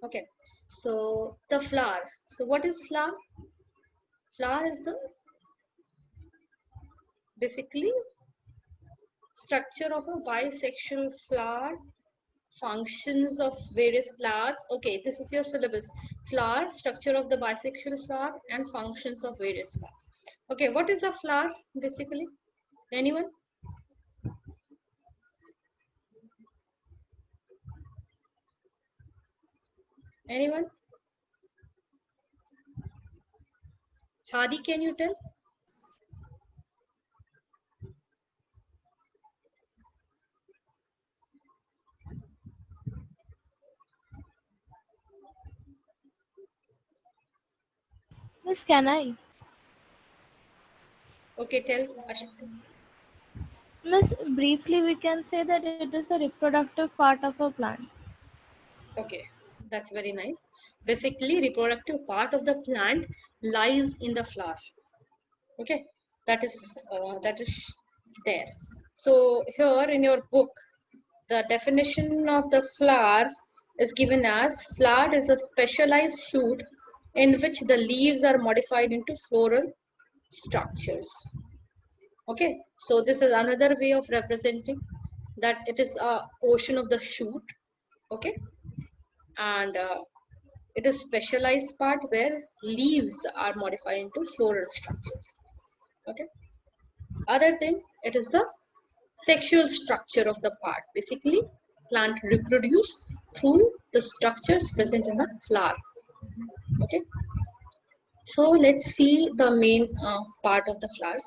Okay, so the flower. So what is flower? Flower is the basically structure of a bisexual flower, functions of various flowers. Okay, this is your syllabus. Flower, structure of the bisexual flower, and functions of various flowers. Okay, what is a flower basically? Anyone? Anyone? Hadi, can you tell? Miss, can I? Okay, tell Ashita. Miss, briefly we can say that it is the reproductive part of a plant. Okay, that's very nice. Basically, reproductive part of the plant lies in the flower. Okay, that is there. So here in your book, the definition of the flower is given as flower is a specialized shoot in which the leaves are modified into floral structures. Okay, so this is another way of representing that it is a portion of the shoot. Okay, and it is specialized part where leaves are modified into floral structures. Okay, other thing, it is the sexual structure of the part. Basically, plant reproduce through the structures present in the flower. Okay, so let's see the main part of the flowers.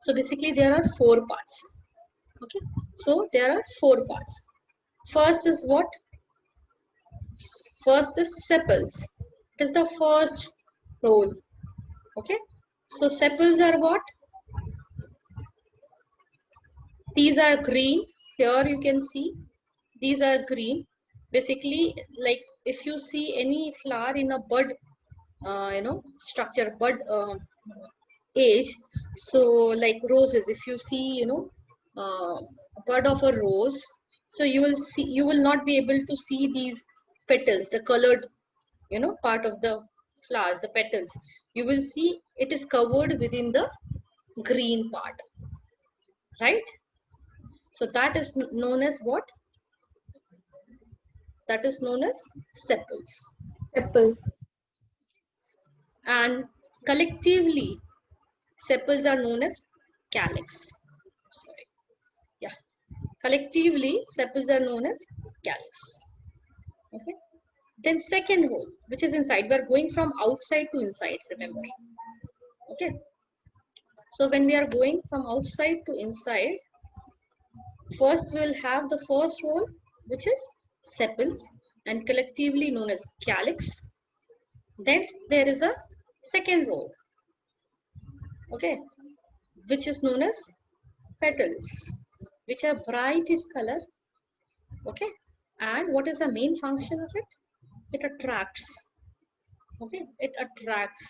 So basically, there are four parts. Okay, so there are four parts. First is what? First is sepals. It is the first role. Okay, so sepals are what? These are green. Here you can see these are green. Basically, like if you see any flower in a bud, structure, bud age. So like roses, if you see, bud of a rose, so you will not be able to see these petals, the colored, part of the flowers, the petals. You will see it is covered within the green part, right? So that is known as what? That is known as sepals. Apple. And collectively, sepals are known as calyx. Sorry. Yeah. Collectively, sepals are known as calyx. Okay. Then second hole, which is inside. We are going from outside to inside, remember. Okay. So when we are going from outside to inside, first we'll have the first hole, which is sepals and collectively known as calyx. Then there is a second row, okay, which is known as petals, which are bright in color. Okay, and what is the main function of it? It attracts. Okay, it attracts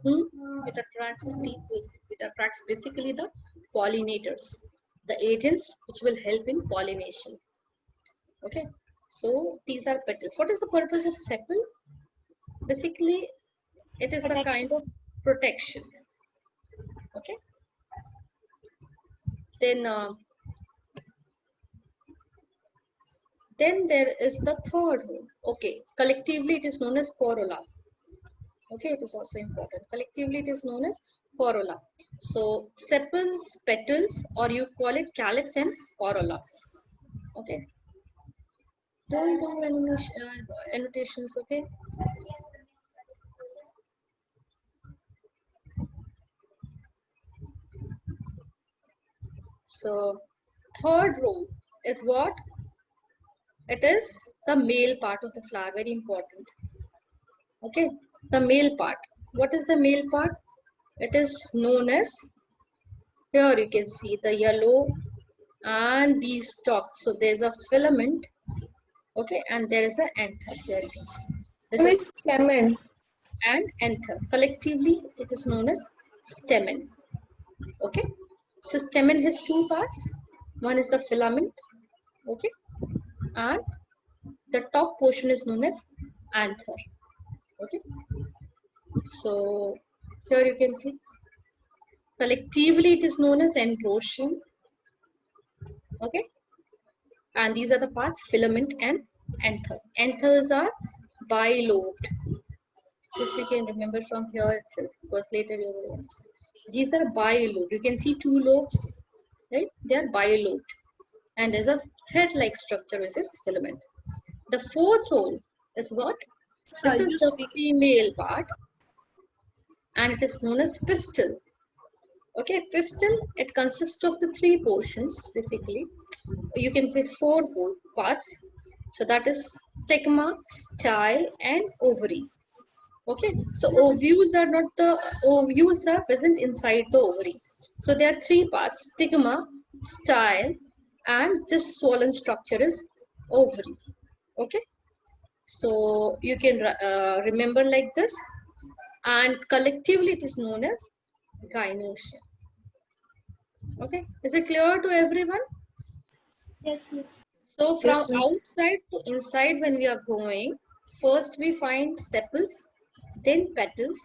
whom? It attracts people. It attracts basically the pollinators, the agents which will help in pollination. Okay, so these are petals. What is the purpose of sepal? Basically, it is a kind Protection. of protection. Okay, then then there is the third one. Okay, collectively it is known as corolla. Okay, it is also important. Collectively it is known as corolla. So sepals, petals, or you call it calyx and corolla. Okay, don't do annotations. Okay. So third row is what? It is the male part of the flower. Very important. Okay, the male part. What is the male part? It is known as, here you can see the yellow and these stalks. So there's a filament, okay, and there is an anther. There you can see. This is Miss Lemon. and anther. Collectively, it is known as stamen. Okay, so stamen has two parts. One is the filament, okay, and The top portion is known as anther. Okay. So here you can see collectively it is known as androecium. Okay. And these are the parts filament and anther. Anthers are bilobed. This you can remember from here itself because later you will understand. These are bilobed. You can see two lobes, right? They are bilobed. And there's a thread-like structure which is filament. The fourth role is what? This is the female part and it is known as pistil. Okay, pistil, it consists of the three portions basically. You can say four parts. So that is stigma, style, and ovary. Okay, so ovules are not the ovules are present inside the ovary. So there are three parts: stigma, style, and this swollen structure is ovary. Okay, so you can remember like this, and collectively it is known as gynoecium. Okay, is it clear to everyone? Yes, miss. So from Yes, miss. outside to inside when we are going, first we find sepals, then petals,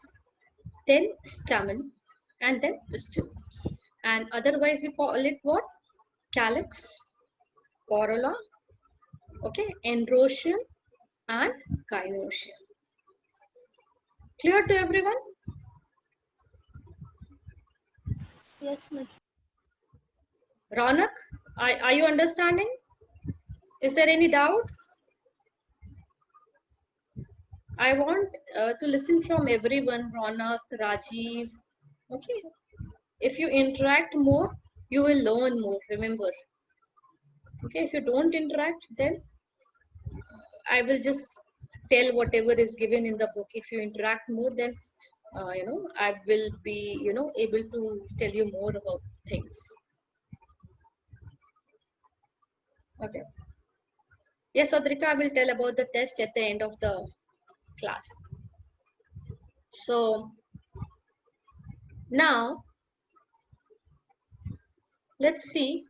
then stamen, and then pistil. And otherwise we call it what? Calyx, corolla, okay, androecium, and gynoecium. Clear to everyone? Yes, miss. Ronak, are you understanding? Is there any doubt? I want to listen from everyone, Ronak, Rajiv. Okay. If you interact more, you will learn more, remember. Okay, if you don't interact, then I will just tell whatever is given in the book. If you interact more, then I will be able to tell you more about things. Okay. Yes, Adrika, I will tell about the test at the end of the class. So now let's see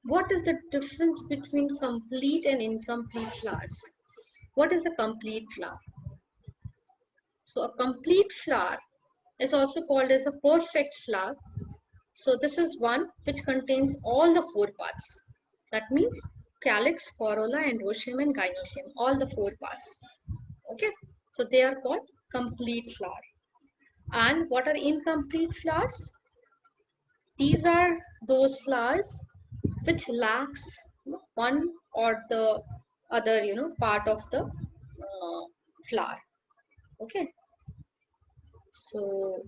what is the difference between complete and incomplete flowers. What is a complete flower? So a complete flower is also called as a perfect flower. So this is one which contains all the four parts. That means calyx, corolla, androecium, and gynoecium, all the four parts. Okay, so they are called complete flower. And what are incomplete flowers? These are those flowers which lacks one or the other, part of the flower. Okay, so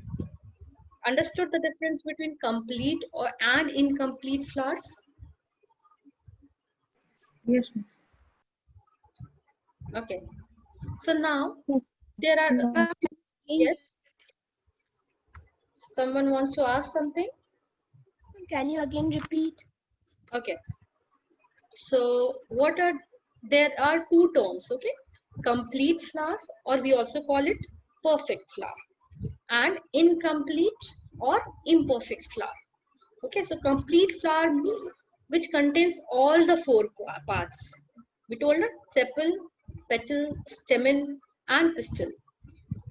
understood the difference between complete and incomplete flowers? Yes, miss. Okay, so now there are yes, someone wants to ask something. Can you again repeat? Okay, so there are two terms. Okay, complete flower, or we also call it perfect flower, and incomplete or imperfect flower. Okay, so complete flower means which contains all the four parts. We told it sepal, petal, stamen, and pistil.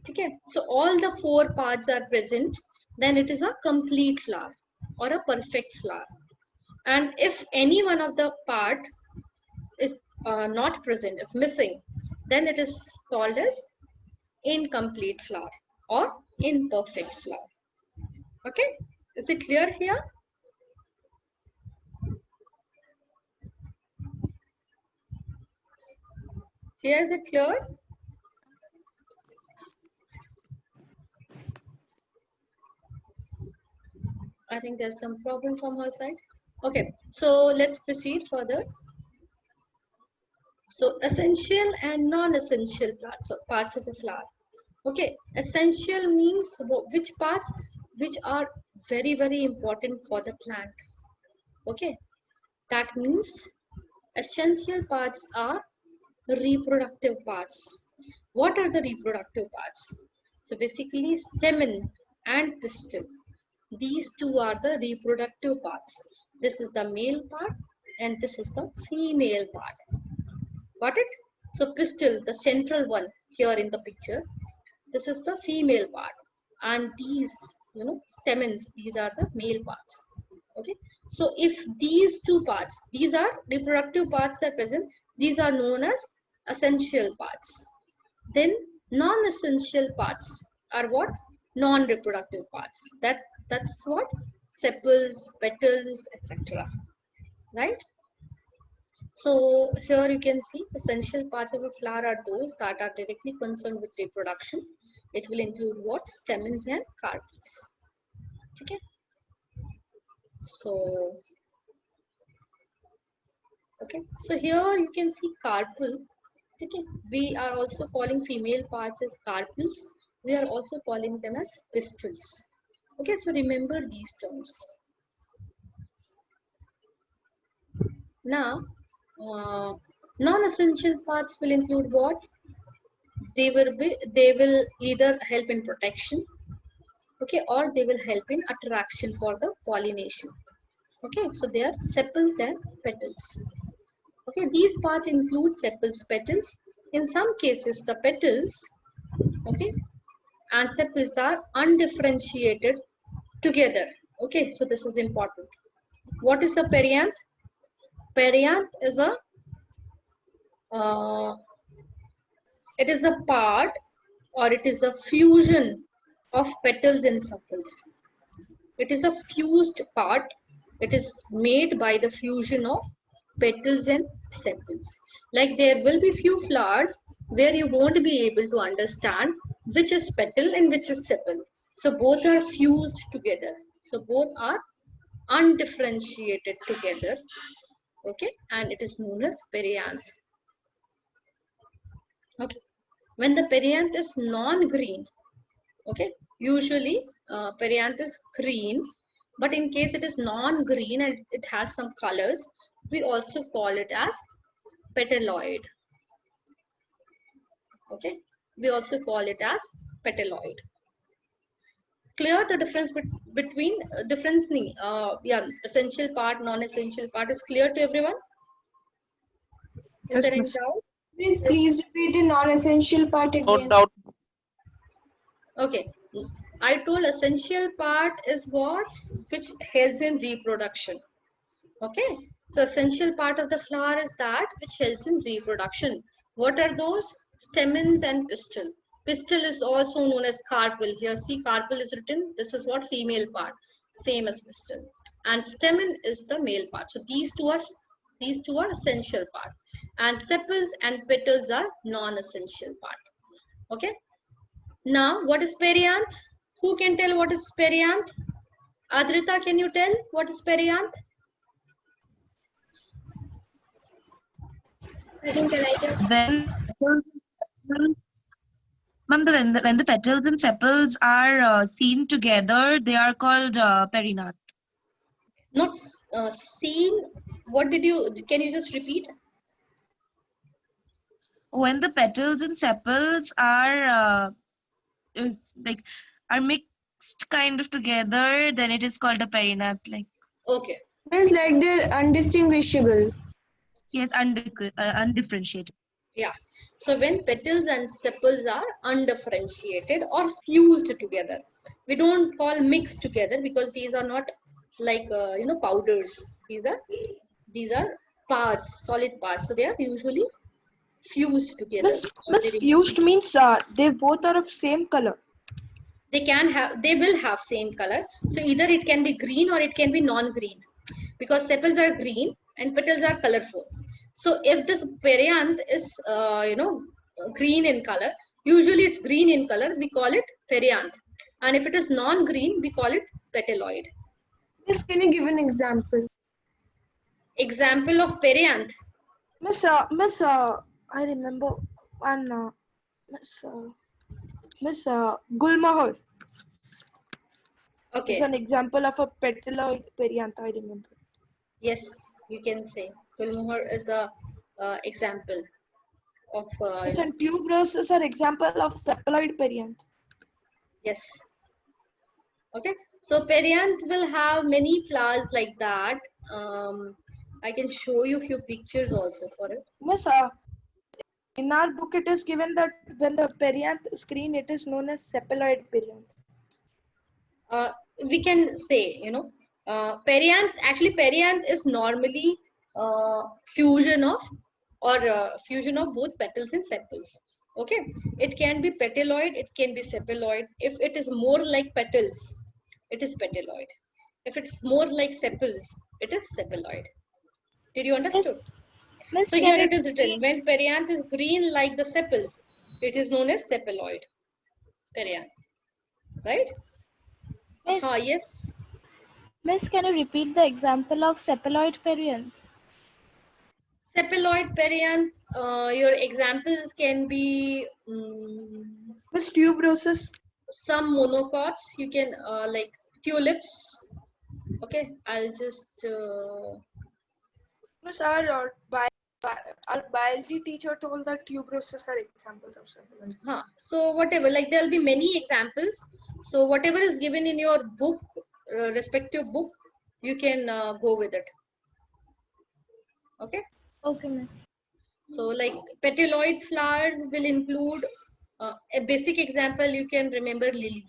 Okay, so all the four parts are present, then it is a complete flower or a perfect flower. And if any one of the part is not present, is missing, then it is called as incomplete flower or imperfect flower. Okay, is it clear here? Here is it clear? I think there's some problem from her side. Okay, so let's proceed further. So essential and non-essential parts of a flower. Okay, essential means which parts which are very, very important for the plant. Okay, that means essential parts are the reproductive parts. What are the reproductive parts? So basically stamen and pistil. These two are the reproductive parts. This is the male part and this is the female part. Got it? So pistil, the central one here in the picture, this is the female part, and these, you know, stamens, these are the male parts. Okay, so if these two parts, these are reproductive parts are present, these are known as essential parts. Then non-essential parts are what? Non-reproductive parts. That's what? Sepals, petals, etc. Right? So here you can see essential parts of a flower are those that are directly concerned with reproduction. It will include what? Stamens and carpels. Okay. So okay. So here you can see carpel. Okay. We are also calling female parts as carpels. We are also calling them as pistils. Okay. So remember these terms. Now, non-essential parts will include what? They will either help in protection, okay, or they will help in attraction for the pollination. Okay, so they are sepals and petals. Okay, these parts include sepals, petals. In some cases, the petals, okay, and sepals are undifferentiated together. Okay, so this is important. What is a perianth? Perianth is a it is a part, or it is a fusion of petals and sepals. It is a fused part. It is made by the fusion of petals and sepals. Like there will be few flowers where you won't be able to understand which is petal and which is sepal. So both are fused together. So both are undifferentiated together. Okay, and it is known as perianth. Okay, when the perianth is non-green, okay, usually perianth is green, but in case it is non-green and it has some colors, we also call it as petaloid. Okay, we also call it as petaloid. Clear the difference between essential part, non-essential part is clear to everyone? Is there any doubt? Please repeat the non-essential part No again. doubt. Okay, I told essential part is what? Which helps in reproduction. Okay, so essential part of the flower is that which helps in reproduction. What are those? Stamens and pistil. Pistil is also known as carpel. Here see carpel is written. This is what? Female part, same as pistil. And stamen is the male part. So these two are essential part. And sepals and petals are non-essential part. Okay. Now what is perianth? Who can tell what is perianth? Adrita, can you tell what is perianth? I think Elijah. When the petals and sepals are seen together, they are called perinath. Not seen. What did you? Can you just repeat? When the petals and sepals are are mixed kind of together, then it is called a perinath. Like Okay. It's like they're undistinguishable. yes, undifferentiated. Yeah. So when petals and sepals are undifferentiated or fused together, we don't call mixed together because these are not like powders. These are parts, solid parts. So they are usually fused together. Miss fused means they both are of same color. They will have same color. So either it can be green or it can be non-green, because sepals are green and petals are colorful. So if this perianth is green in color, usually it's green in color, we call it perianth. And if it is non-green, we call it petaloid. Miss, can you give an example? Example of perianth. Miss, I remember one. Miss Gulmohar Okay. is an example of a petaloid perianth. I remember. Yes, you can say Gulmohar is a example of. Miss, and tuberose is an example of sepaloid perianth. Yes. Okay. So perianth will have many flowers like that. I can show you a few pictures also for it. Miss, In our book, it is given that when the perianth is green, it is known as sepaloid perianth. We can say, perianth, actually perianth is normally fusion of fusion of both petals and sepals. Okay, it can be petaloid, it can be sepaloid. If it is more like petals, it is petaloid. If it's more like sepals, it is sepaloid. Did you understood? Miss, So can here you it is written, when perianth is green like the sepals, it is known as sepaloid perianth, right? Miss, Yes. Miss, can you repeat the example of cephaloid perianth? Cephaloid perianth, your examples can be Miss, tuberosus. some monocots. You can like tulips. Okay, I'll just Miss, our biology teacher told that tuberosus are examples of sepaloid. so whatever, like there'll be many examples. So whatever is given in your book, respective book, you can go with it. Okay. Okay, Miss. So like petaloid flowers will include a basic example. You can remember lily.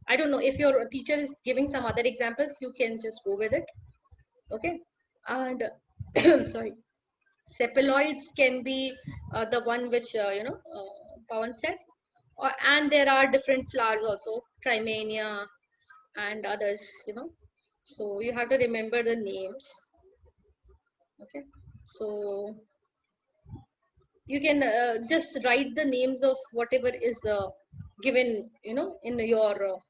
I don't know if your teacher is giving some other examples, you can just go with it. Okay. And sorry, cephaloids can be the one which Pawan said, and there are different flowers also, trimania and others. So you have to remember the names. Okay. So you can just write the names of whatever is given in your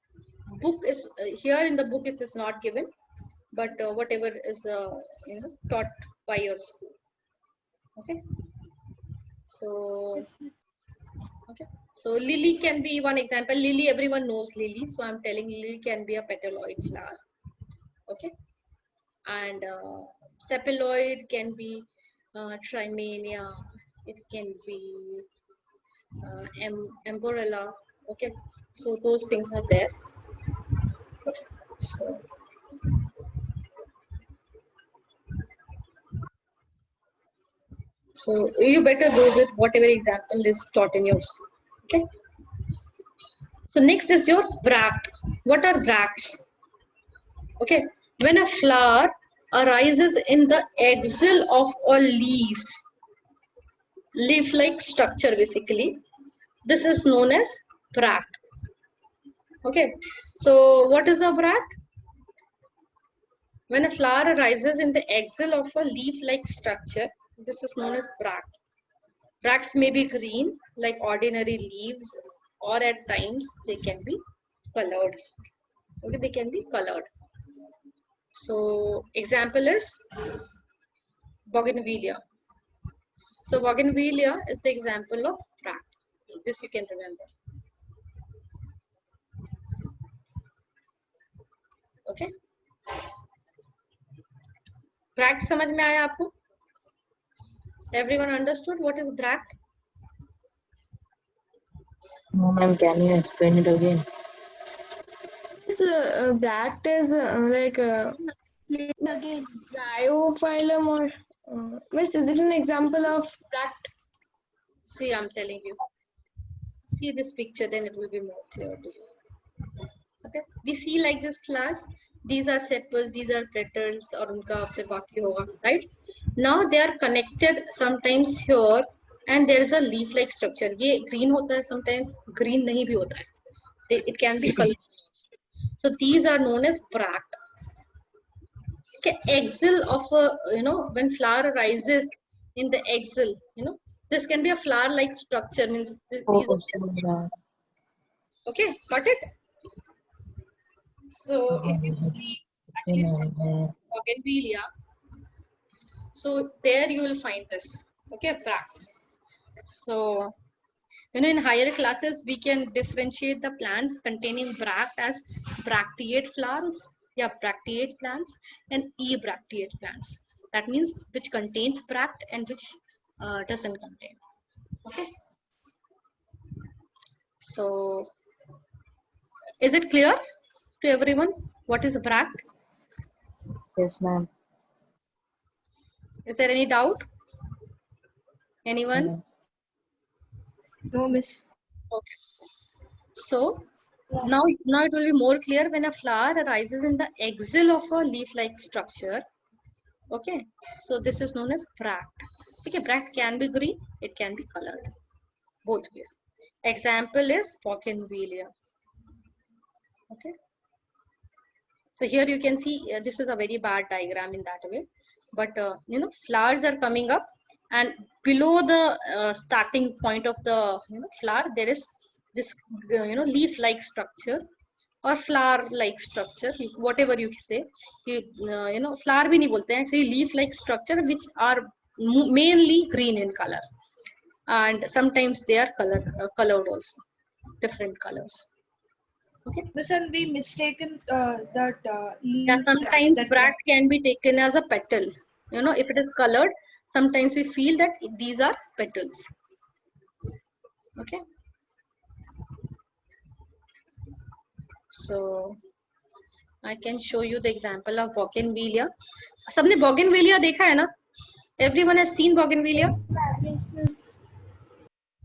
book. Is here in the book it is not given, but whatever is taught by your school. Okay. So Yes, Miss. okay, so lily can be one example. Lily, everyone knows lily, so I'm telling lily can be a petaloid flower. Okay. And cephaloid can be trimania, it can be amborella. Okay, so those things are there. Okay. So you better go with whatever example is taught in your school. Okay. So next is your bract. What are bracts? Okay, when a flower arises in the axil of a leaf-like structure basically, this is known as bract. Okay, so what is a bract? When a flower arises in the axil of a leaf-like structure, this is known as bract. Bracts may be green like ordinary leaves, or at times they can be colored. Okay, they can be colored. So example is bougainvillea. So bougainvillea is the example of bract. This you can remember. Okay. Bract समझ में आया आपको? Everyone understood what is bract? No, ma'am, can you explain it again? This bract is like Again. bryophyllum or miss, is it an example of bract? See, I'm telling you. See this picture, then it will be more clear to you. Okay. We see like this class. These are sepals, these are petals, और उनका फिर बाकी होगा, right? Now they are connected sometimes here, and there is a leaf-like structure. ये green होता है, sometimes green नहीं भी होता है. It can be colorless. So these are known as bract. Okay, axil of a when flower rises in the axil, this can be a flower-like structure. Means these Oh, are, yeah. okay, got it? So if you see actually structure of bougainvillea, so there you will find this. Okay, bract. So in higher classes we can differentiate the plants containing bract as bracteate flowers, yeah, bracteate plants, and ebracteate plants. That means which contains bract and which doesn't contain. Okay. So is it clear to everyone what is bract? Yes, ma'am. Is there any doubt? Anyone? No, miss. Okay. So now it will be more clear when a flower arises in the axil of a leaf-like structure. Okay. So this is known as bract. Okay, bract can be green, it can be colored, both ways. Example is bougainvillea. Okay. So here you can see this is a very bad diagram in that way, but flowers are coming up, and below the starting point of the flower there is this leaf-like structure or flower-like structure, whatever you say. Flower भी नहीं बोलते हैं, actually leaf-like structure which are mainly green in color, and sometimes they are colored also, different colors. Okay. Miss, and we mistaken that Yeah, leaf sometimes that bract can be taken as a petal. If it is colored, sometimes we feel that these are petals. Okay. So I can show you the example of bougainvillea. सबने bougainvillea देखा है ना? Everyone has seen bougainvillea?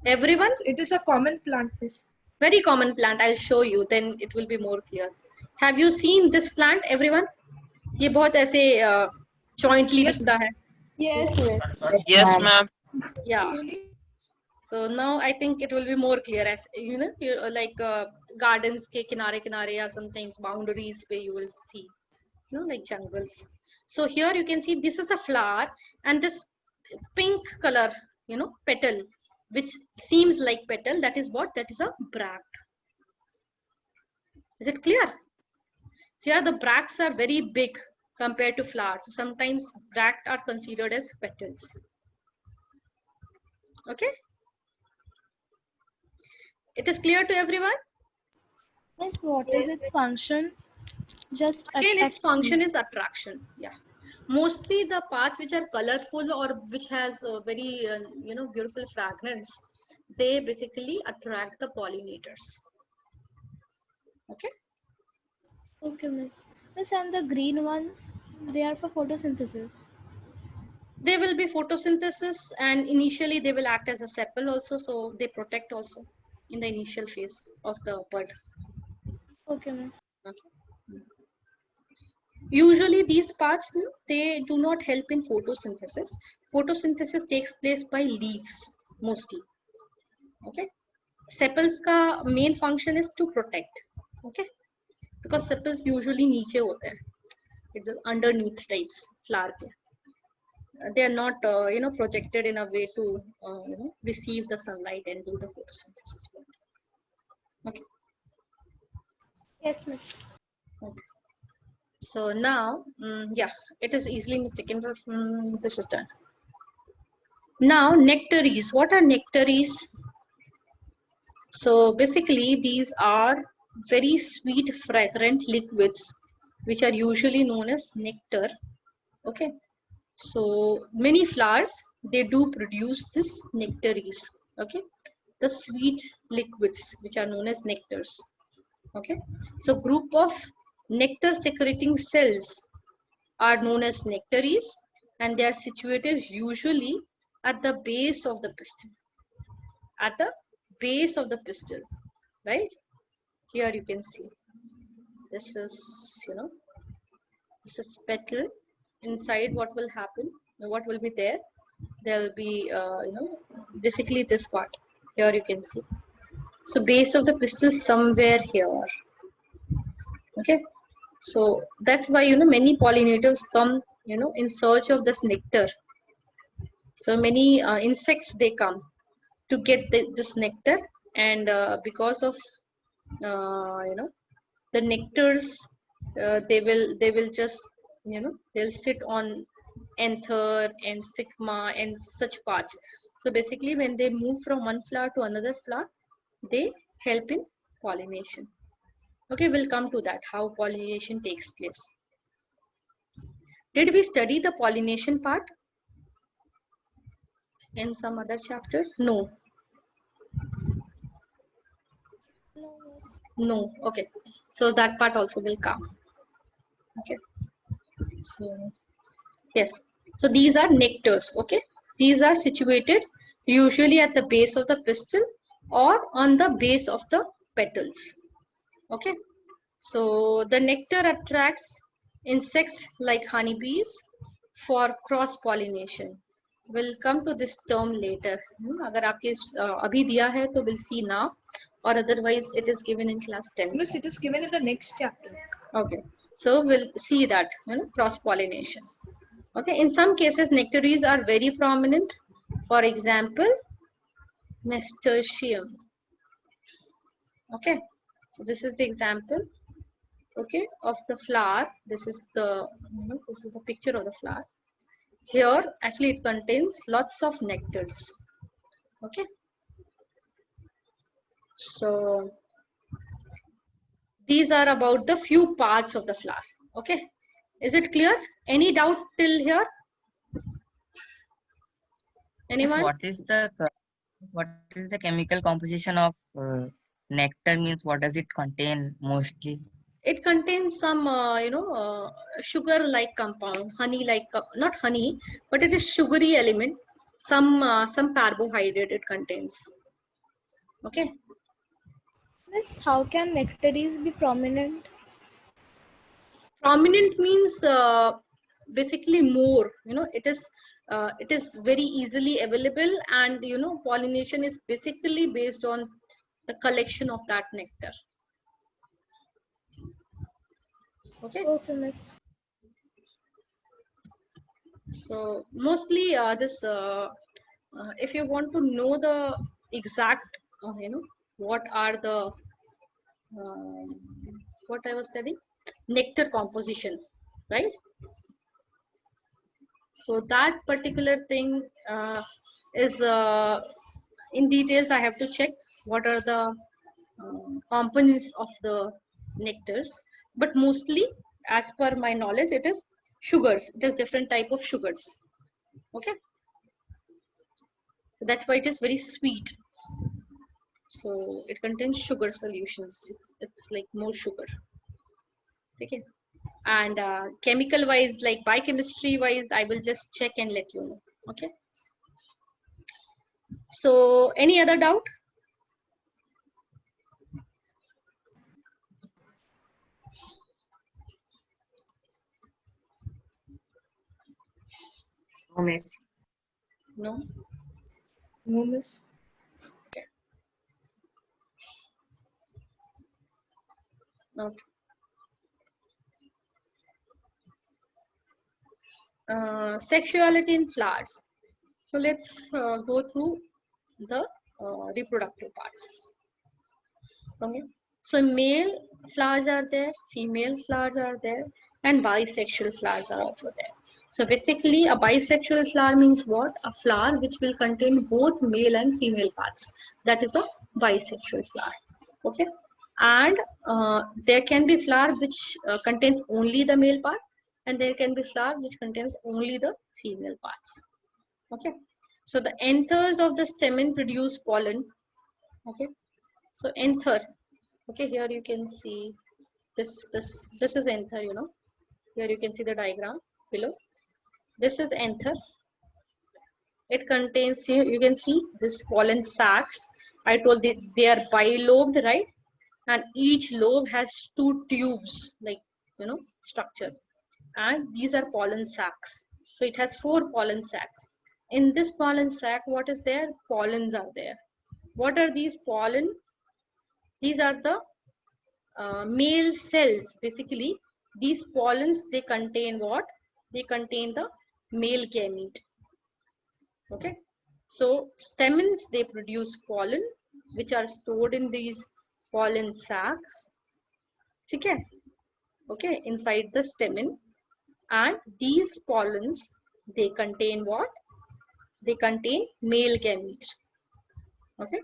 Everyone? it is a common plant, miss. Very common plant. I'll show you, then it will be more clear. Have you seen this plant, everyone? ये बहुत ऐसे jointly दिखता है. Yes, miss. Yes, ma'am. Yeah. So now I think it will be more clear, as like gardens ke kinare kinare, or sometimes boundaries where you will see, like jungles. So here you can see this is a flower, and this pink color, petal, which seems like petal, that is what? That is a bract. Is it clear? Here the bracts are very big compared to flowers. So sometimes bract are considered as petals. Okay. It is clear to everyone? Miss, what is its function? Just Again, its attract- function is attraction. Yeah. Mostly the parts which are colorful or which has a very beautiful fragrance, they basically attract the pollinators. Okay. Okay, miss. Miss, and the green ones, they are for photosynthesis. They will be photosynthesis, and initially they will act as a sepal also, so they protect also in the initial phase of the bud. Okay, miss. Okay. Usually these parts, they do not help in photosynthesis. Photosynthesis takes place by leaves mostly. Okay. Sepals ka main function is to protect. Okay. Because sepals usually niche hote hain. It's underneath types flower ke. They are not projected in a way to receive the sunlight and do the photosynthesis. Okay. Yes, miss. Okay. So now, yeah, it is easily mistaken for this is done. Now, nectaries. What are nectaries? So basically, these are very sweet, fragrant liquids, which are usually known as nectar. Okay. So many flowers, they do produce this nectaries. Okay. The sweet liquids, which are known as nectars. Okay. So group of nectar secreting cells are known as nectaries, and they are situated usually at the base of the pistil. At the base of the pistil, right? Here you can see. This is, this is petal. Inside, what will happen? What will be there? There will be, basically this part. Here you can see. So base of the pistil somewhere here. Okay. So that's why many pollinators come in search of this nectar. So many insects, they come to get this nectar, and because of the nectars, they will just they'll sit on anther and stigma and such parts. So basically, when they move from one flower to another flower, they help in pollination. Okay, we'll come to that, how pollination takes place. Did we study the pollination part in some other chapter? No. No. Okay. So that part also will come. Okay. So yes. So these are nectars. Okay. These are situated usually at the base of the pistil, or on the base of the petals. Okay, so the nectar attracts insects like honeybees for cross pollination. We'll come to this term later. अगर आपके अभी दिया है तो we'll see now, or otherwise it is given in class 10. Miss, it is given in the next chapter. Okay, so we'll see that cross pollination. Okay, in some cases nectaries are very prominent. For example, nasturtium. Okay, so this is the example, okay, of the flower. This is the this is the picture of the flower. Here actually it contains lots of nectars. Okay, so these are about the few parts of the flower. Okay, is it clear? Any doubt till here? Anyone? What is the chemical composition of nectar? Means what does it contain mostly? It contains some sugar like compound, honey like, not honey, but it is sugary element, some carbohydrate it contains. Okay, Miss, how can nectaries be prominent? prominent means basically more, it is very easily available, and pollination is basically based on the collection of that nectar. Okay, Okay, Miss. so mostly if you want to know the exact what are the what I was studying, nectar composition, right? So that particular thing is in details I have to check what are the components of the nectars, but mostly as per my knowledge it is sugars. It is different type of sugars. Okay, so that's why it is very sweet. So it contains sugar solutions. It's like more sugar. Okay, and chemical wise, like biochemistry wise, I will just check and let you know. Okay, so any other doubt? No, miss. No. No, miss. Okay. Sexuality in flowers. So let's go through the reproductive parts. Okay, so male flowers are there, female flowers are there, and bisexual flowers are also there. So basically a bisexual flower means what? A flower which will contain both male and female parts. That is a bisexual flower. Okay, and there can be flower which contains only the male part, and there can be flower which contains only the female parts. Okay, so the anthers of the stamen produce pollen. Okay, so anther, okay, here you can see this is anther, here you can see the diagram below. This is anther. It contains, you can see this pollen sacs. I told they are bilobed, right? And each lobe has 2 tubes, like structure, and these are pollen sacs. So it has 4 pollen sacs. In this pollen sac, what is there? Pollens are there. What are these pollen? These are the male cells. Basically these pollens, they contain what? They contain the male gamete. Okay, so stamens, they produce pollen which are stored in these pollen sacs. Okay, inside the stamen, and these pollens, they contain what? They contain male gamete. Okay,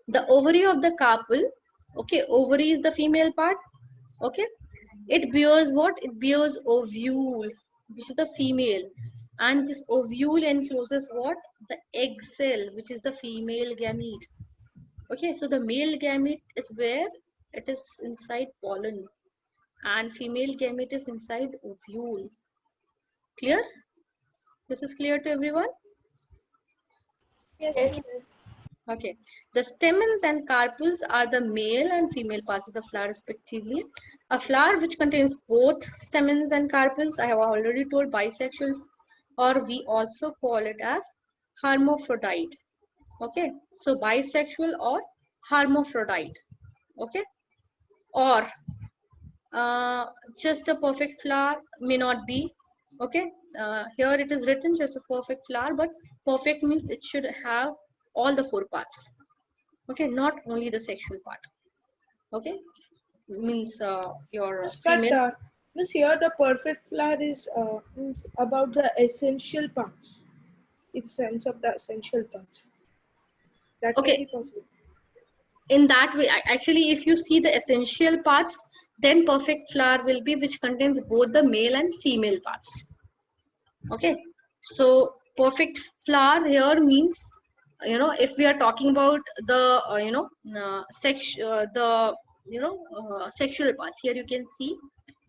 the ovary of the carpel, okay, ovary is the female part. Okay, it bears what? It bears ovule, which is the female, and this ovule encloses what? The egg cell, which is the female gamete. Okay, so the male gamete is where it is inside pollen, and female gamete is inside ovule. Clear? This is clear to everyone? Yes, Yes. Miss. Okay, the stamens and carpels are the male and female parts of the flower respectively. A flower which contains both stamens and carpels, I have already told, bisexual, or we also call it as hermaphrodite. Okay, so bisexual or hermaphrodite. Okay, or just a perfect flower may not be. Okay, here it is written just a perfect flower, but perfect means it should have all the four parts. Okay, not only the sexual part. Okay, means your Miss, female. Miss, here the perfect flower is means about the essential parts. It sense of the essential parts. That may be Okay, possible. in that way, actually, if you see the essential parts, then perfect flower will be which contains both the male and female parts. Okay, so perfect flower here means, you know, if we are talking about the sexual parts, here you can see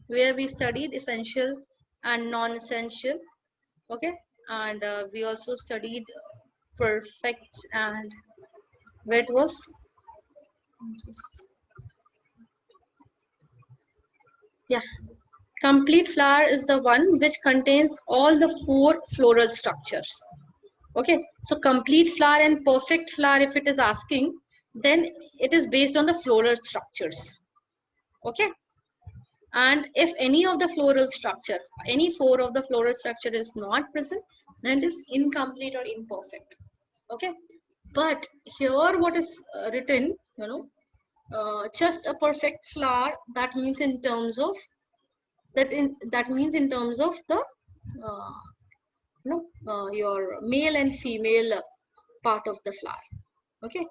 where we studied essential and non-essential. Okay, and we also studied perfect and where it was complete flower is the one which contains all the four floral structures. Okay, so complete flower and perfect flower, if it is asking, then it is based on the floral structures. Okay, and if any of the floral structure, any four of the floral structure is not present, then it is incomplete or imperfect. Okay, but here what is written, just a perfect flower, that means in terms of that means in terms of the your male and female part of the flower. Okay,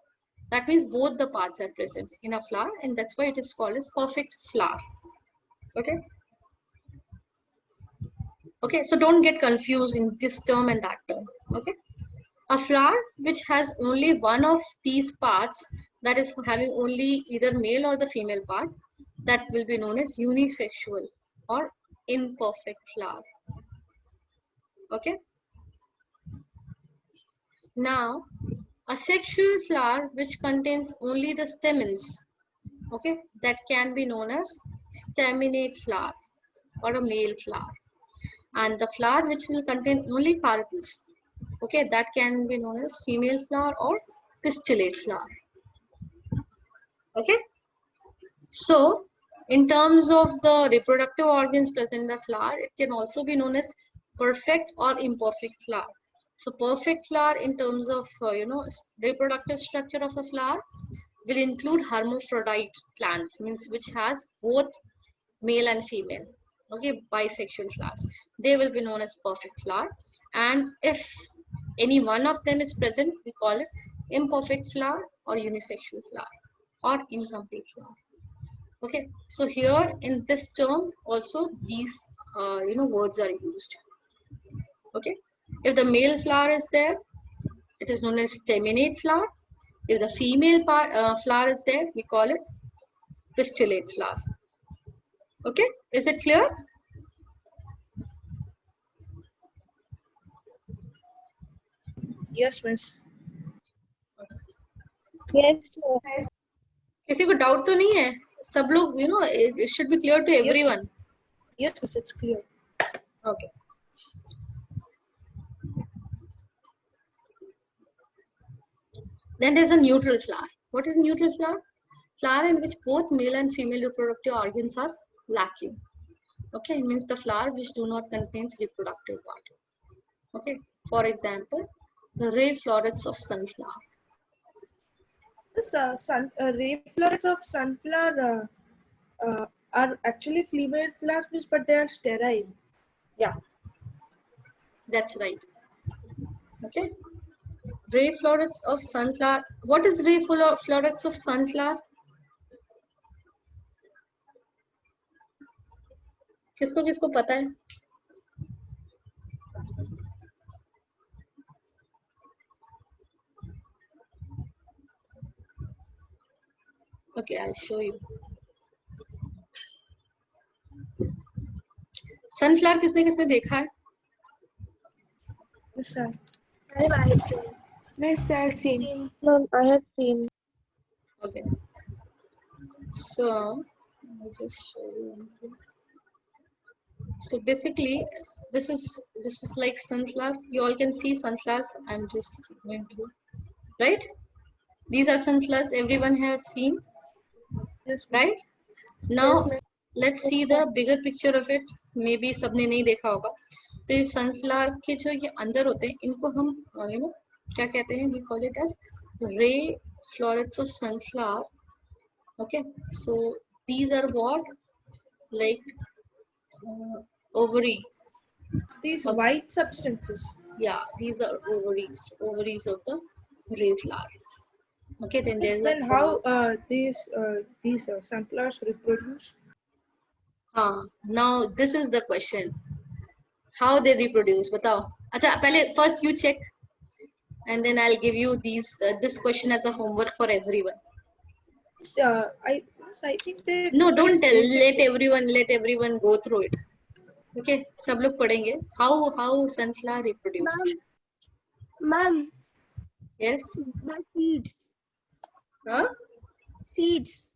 that means both the parts are present in a flower, and that's why it is called as perfect flower. Okay, okay, so don't get confused in this term and that term. Okay, a flower which has only one of these parts, that is having only either male or the female part, that will be known as unisexual or imperfect flower. Okay, now a sexual flower which contains only the stamens, okay, that can be known as staminate flower or a male flower. And the flower which will contain only carpels, okay, that can be known as female flower or pistillate flower. Okay, so in terms of the reproductive organs present in the flower, it can also be known as perfect or imperfect flower. So perfect flower in terms of reproductive structure of a flower will include hermaphrodite plants, means which has both male and female. Okay, bisexual flowers, they will be known as perfect flower. And if any one of them is present, we call it imperfect flower or unisexual flower or incomplete flower. Okay, so here in this term also these words are used. Okay, if the male flower is there, it is known as staminate flower. If the female flower is there, we call it pistillate flower. Okay, is it clear? Yes, miss. Yes, sir. किसी को doubt तो नहीं है? सब लोग, it should be clear to everyone. Yes, miss, it's clear. Okay. Then there's a neutral flower. What is neutral flower? Flower in which both male and female reproductive organs are lacking. Okay, it means the flower which do not contains reproductive part. Okay, for example, the ray florets of sunflower. Ray florets of sunflower are actually female flowers, miss, but they are sterile. Yeah, that's right. Okay, ray florets of sunflower. What is ray florets of sunflower? किसको किसको पता है? Okay, I'll show you. Sunflower किसने किसने देखा है? Yes, sir. I see. Yes, I've seen. Ma'am, I have seen. Okay. So I'll just show you one thing. So basically, this is like sunflower. You all can see sunflowers. I'm just going through, right? These are sunflowers. Everyone has seen, Yes, miss. right? Yes, Now miss. let's see the bigger picture of it. Maybe सबने नहीं देखा होगा. तो ये sunflower के जो ये अंदर होते हैं, इनको हम क्या कहते हैं? We call it as ray florets of sunflower. Okay, so these are what, like ovary. These Okay. white substances. Yeah, these are ovaries of the ray flower. Okay, then Miss, there's then a how these sunflowers reproduce? now this is the question. How they reproduce? Batao. Acha, pehle first you check, and then I'll give you this question as a homework for everyone. I think they. No, don't tell. reproduce Let everyone go through it. Okay, सब लोग पढ़ेंगे. How sunflower reproduce? Ma'am, Yes. the seeds. Huh? Seeds.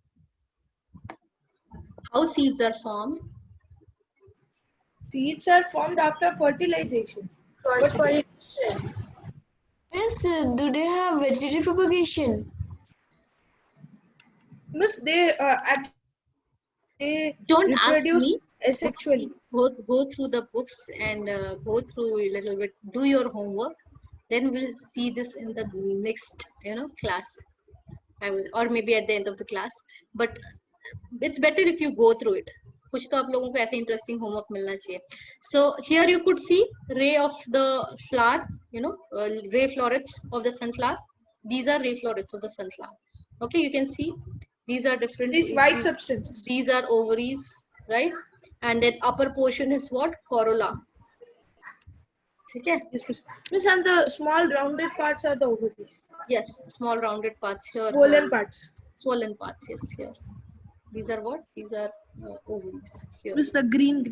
How seeds are formed? Seeds are formed after fertilization. Yes, do they have vegetative propagation? Miss, they Don't ask reproduce me. asexually. Go through the books and go through a little bit. Do your homework. Then we'll see this in the next class. I will, or maybe at the end of the class. But it's better if you go through it. कुछ तो आप लोगों को ऐसे interesting homework मिलना चाहिए. So here you could see ray of the flower, ray florets of the sunflower. These are ray florets of the sunflower. Okay, you can see these are different. These white substances. These are ovaries, right? And then upper portion is what? Corolla. Okay. Yes, miss. Miss, and the small rounded parts are the ovaries. Yes, small rounded parts here. Swollen parts. Swollen parts, yes, here. These are what? These are ovaries here. Miss, the green.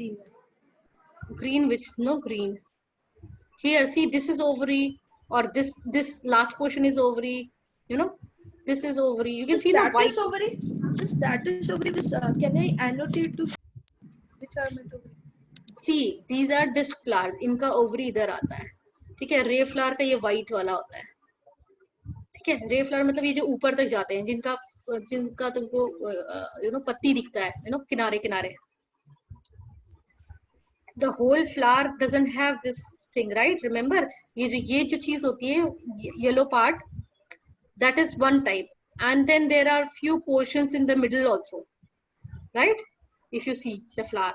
Green, which no green. Here, see, this is ovary, or this last portion is ovary. This is ovary. You can Miss, see the that white. is ovary. Miss, that is ovary. Miss, can I annotate to which are meant ovary? See, these are disc flowers. इनका ovary इधर आता है. ठीक है, ray flower का ये white वाला होता है. ठीक है, ray flower मतलब ये जो ऊपर तक जाते हैं, जिनका तुमको पत्ती दिखता है, किनारे किनारे. The whole flower doesn't have this thing, right? Remember, ये जो चीज होती है, yellow part, that is one type, and then there are few portions in the middle also, right? If you see the flower.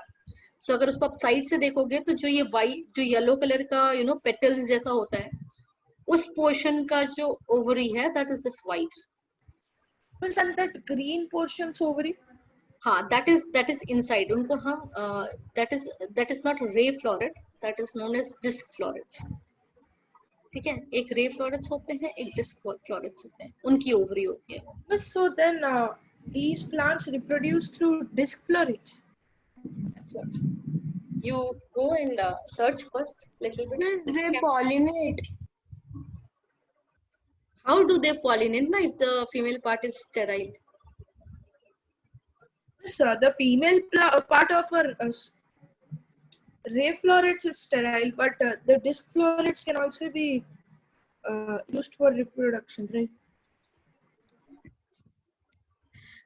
So अगर उसको आप side से देखोगे तो जो ये वाइट, जो येलो कलर का पेटल्स जैसा होता है, उस पोर्शन का जो ओवरी है, that is this white. Miss, and that green portion's ovary? हाँ, that is inside. उनको हाँ, that is not ray floret, that is known as disc florets. ठीक है, एक ray florets होते हैं, एक disc florets होते हैं, उनकी ओवरी होती है. Miss, so then these plants reproduce through disc florets. That's what. You go and search first little bit. Yes, they pollinate. How do they pollinate if the female part is sterile? Miss, the female part of her ray florets is sterile, but the disc florets can also be used for reproduction, right?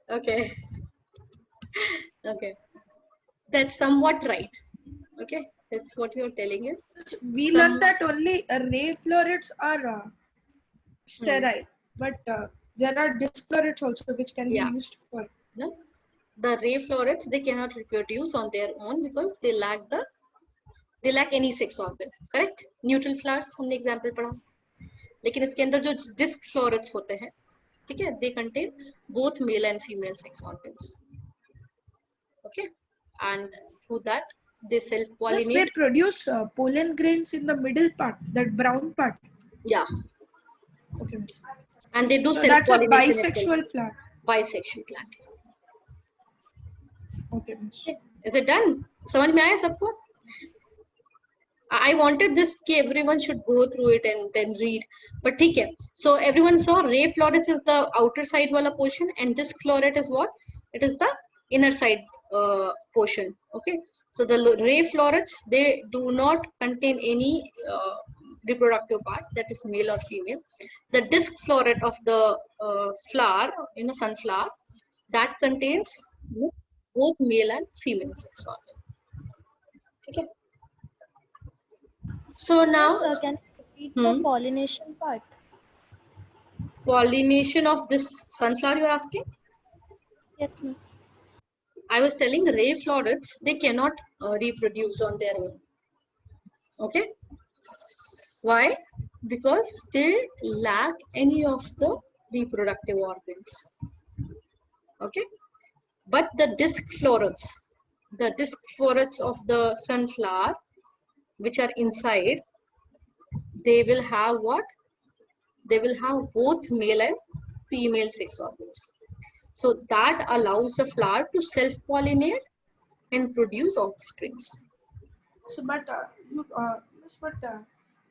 Okay. Okay. That's somewhat right. Okay. That's what you're telling is. We learned that only ray florets are sterile, but there are disc florets also which can Yeah. be used for. No? The ray florets, they cannot reproduce on their own because they lack any sex organ. Correct? Neutral flowers हमने example पढ़ा. लेकिन इसके अंदर जो disc florets होते हैं, ठीक है, they contain both male and female sex organs. Okay, and through that they Yes, self-pollinate. they produce pollen grains in the middle part, that brown part. Yeah, Okay, miss. and they do So that's a self-pollination. bisexual flower. Bisexual plant. Okay, miss. Is it done? समझ में आया सबको? I wanted this कि everyone should go through it and then read. But ठीक है. So everyone saw ray florets is the outer side वाला portion and disc floret is what? It is the inner side portion. Okay. So the ray florets, they do not contain any reproductive part, that is male or female. The disc floret of the flower, sunflower, that contains both male and female sex organ. Okay. So now Miss, can you repeat the pollination part? Pollination of this sunflower, you're asking? Yes, miss. I was telling the ray florets, they cannot reproduce on their own. Okay. Why? Because they lack any of the reproductive organs. Okay. But the disc florets of the sunflower, which are inside, they will have what? They will have both male and female sex organs. So that allows the flower to self-pollinate and produce offsprings. So, but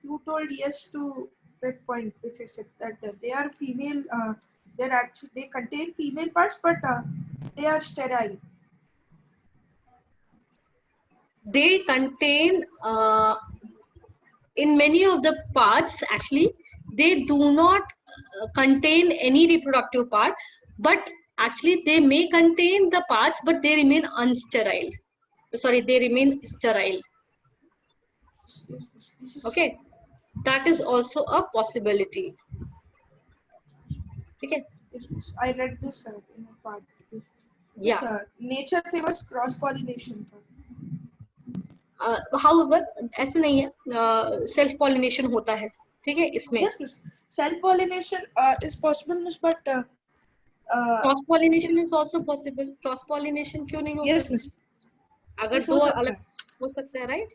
you told yes to that point, which I said that they are female. They contain female parts, but they are sterile. They contain in many of the parts, actually they do not contain any reproductive part, but actually they may contain the parts, but they remain unsterile. Sorry, they remain sterile. Okay, that is also a possibility. Okay. I read this in a part. Yeah. Nature favors cross pollination. However, ऐसा नहीं है, self pollination होता है, ठीक है इसमें. Yes, miss. Self pollination is possible, miss, but cross pollination is also possible. Cross pollination क्यों नहीं हो सकता? Yes, miss. अगर दो अलग हो सकता है, right?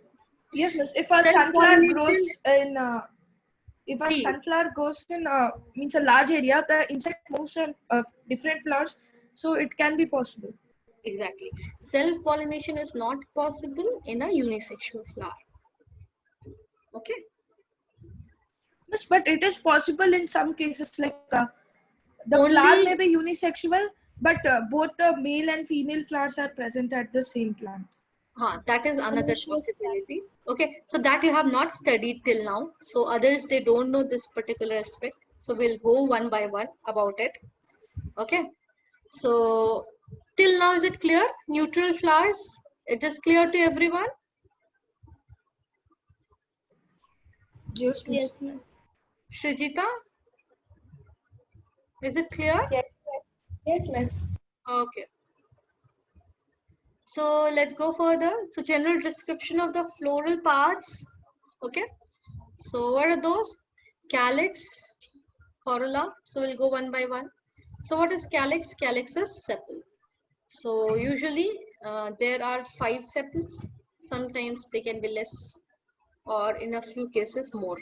Yes, miss. If a sunflower grows in sunflower goes in means a large area, the insect moves in different flowers, so it can be possible. Exactly. Self-pollination is not possible in a unisexual flower. Okay. Yes, but it is possible in some cases, like the flower may be unisexual, but both the male and female flowers are present at the same plant. That is another possibility. Okay, so that you have not studied till now. So others, they don't know this particular aspect. So we'll go one by one about it. Okay. So till now, is it clear? Neutral flowers, it is clear to everyone? Yes, miss. Yes, miss. Shrijita, is it clear? Yes, miss. Okay. So let's go further. So general description of the floral parts. Okay. So what are those? Calyx, corolla. So we'll go one by one. So what is calyx? Calyx is sepal. So usually there are 5 sepals. Sometimes they can be less, or in a few cases more.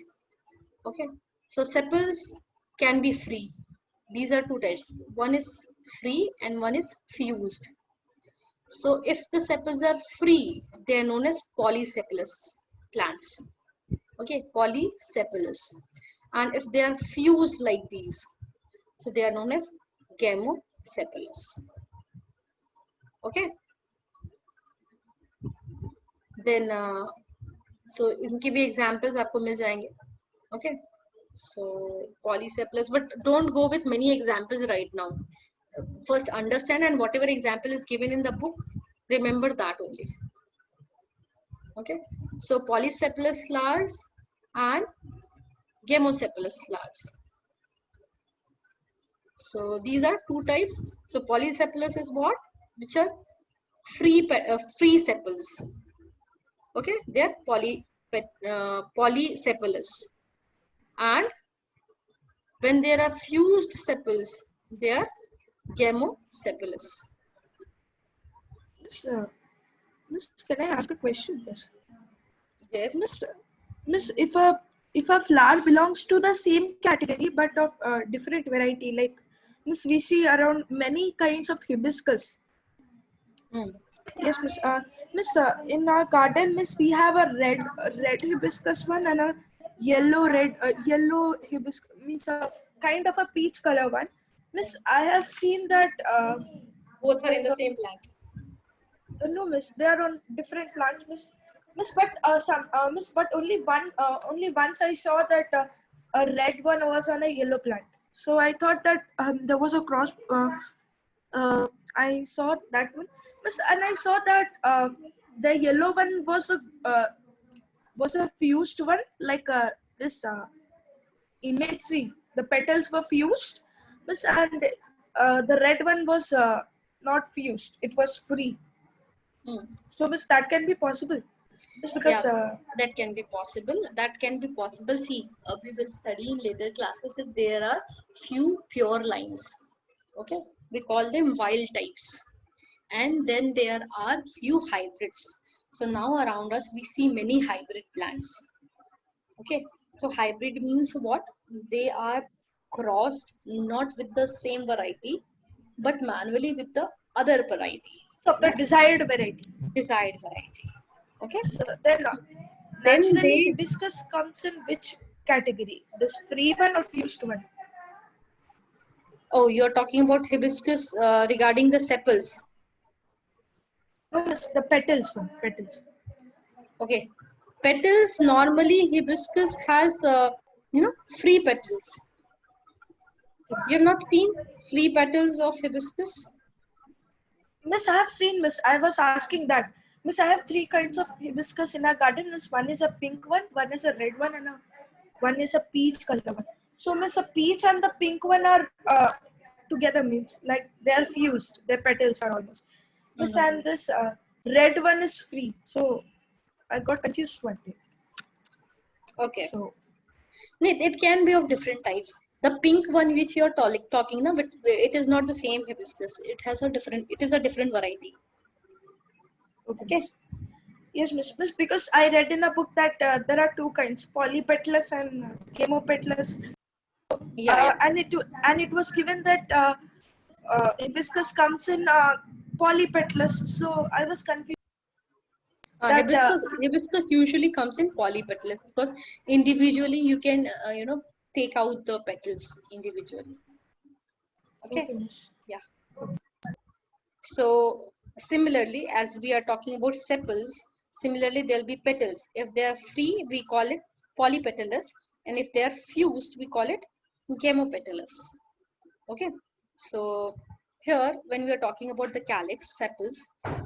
Okay. So sepals can be free. These are 2 types. One is free and one is fused. So if the sepals are free, they are known as polysepalous plants. Okay, polysepalous. And if they are fused like these, so they are known as gamosepalous. Okay. Then, so इनके भी examples आपको मिल जाएंगे. Okay. So polysepalous, but don't go with many examples right now. First understand, and whatever example is given in the book, remember that only. Okay. So polysepalous flowers and gamosepalous flowers. So these are 2 types. So polysepalous is what? Which are free sepals. Okay, they are polysepalous. And when there are fused sepals, they are gamosepalous. Miss, can I ask a question? Yes. Miss, if a flower belongs to the same category but of different variety, like Miss, we see around many kinds of hibiscus. Yes, Miss. Miss, in our garden, Miss, we have a red hibiscus one and a yellow hibiscus, means a kind of a peach color one. Miss, I have seen that. Both are in Like, the same plant. no, Miss, they are on different plants, Miss. Miss, but Miss, but only once I saw that a red one was on a yellow plant. So I thought that there was a cross. I saw that one, Miss, and I saw that the yellow one was a fused one, like this image. See, the petals were fused, Miss, and the red one was not fused. It was free. Hmm. So, Miss, that can be possible. Just because. Yeah, that can be possible. That can be possible. See, we will study in later classes that there are few pure lines. Okay, we call them wild types, and then there are few hybrids. So now around us we see many hybrid plants. Okay, so hybrid means what? They are crossed not with the same variety, but manually with the other variety, So, the desired variety. desired variety. Okay, So then, then naturally, they. hibiscus comes in which category? This free one or fused one? Oh, you're talking about hibiscus regarding the sepals. No, Miss, the petals one. Petals. Okay, petals normally hibiscus has free petals. You have not seen free petals of hibiscus? Miss, I have seen, Miss. I was asking that. Miss, I have three kinds of hibiscus in our garden. Miss, one is a pink one is a red one, and one is a peach color one. So, Miss, a peach and the pink one are together, means like they are fused. Their petals are almost. Miss, and this red one is free. So, I got confused one day. Okay. So, It can be of different types. The pink one which you're talking now, but it is not the same hibiscus. It has a different. It is a different variety. Okay. Yes, Miss, because I read in a book that there are two kinds, polypetalous and chemopetalous. Yeah. And it was given that hibiscus comes in polypetalous. So I was confused. That Hibiscus usually comes in polypetalous because individually you can take out the petals individually. Okay. Miss. Yeah. So similarly, as we are talking about sepals, similarly there'll be petals. If they are free, we call it polypetalous, and if they are fused, we call it gamopetalous. Okay. So here, when we are talking about the calyx sepals,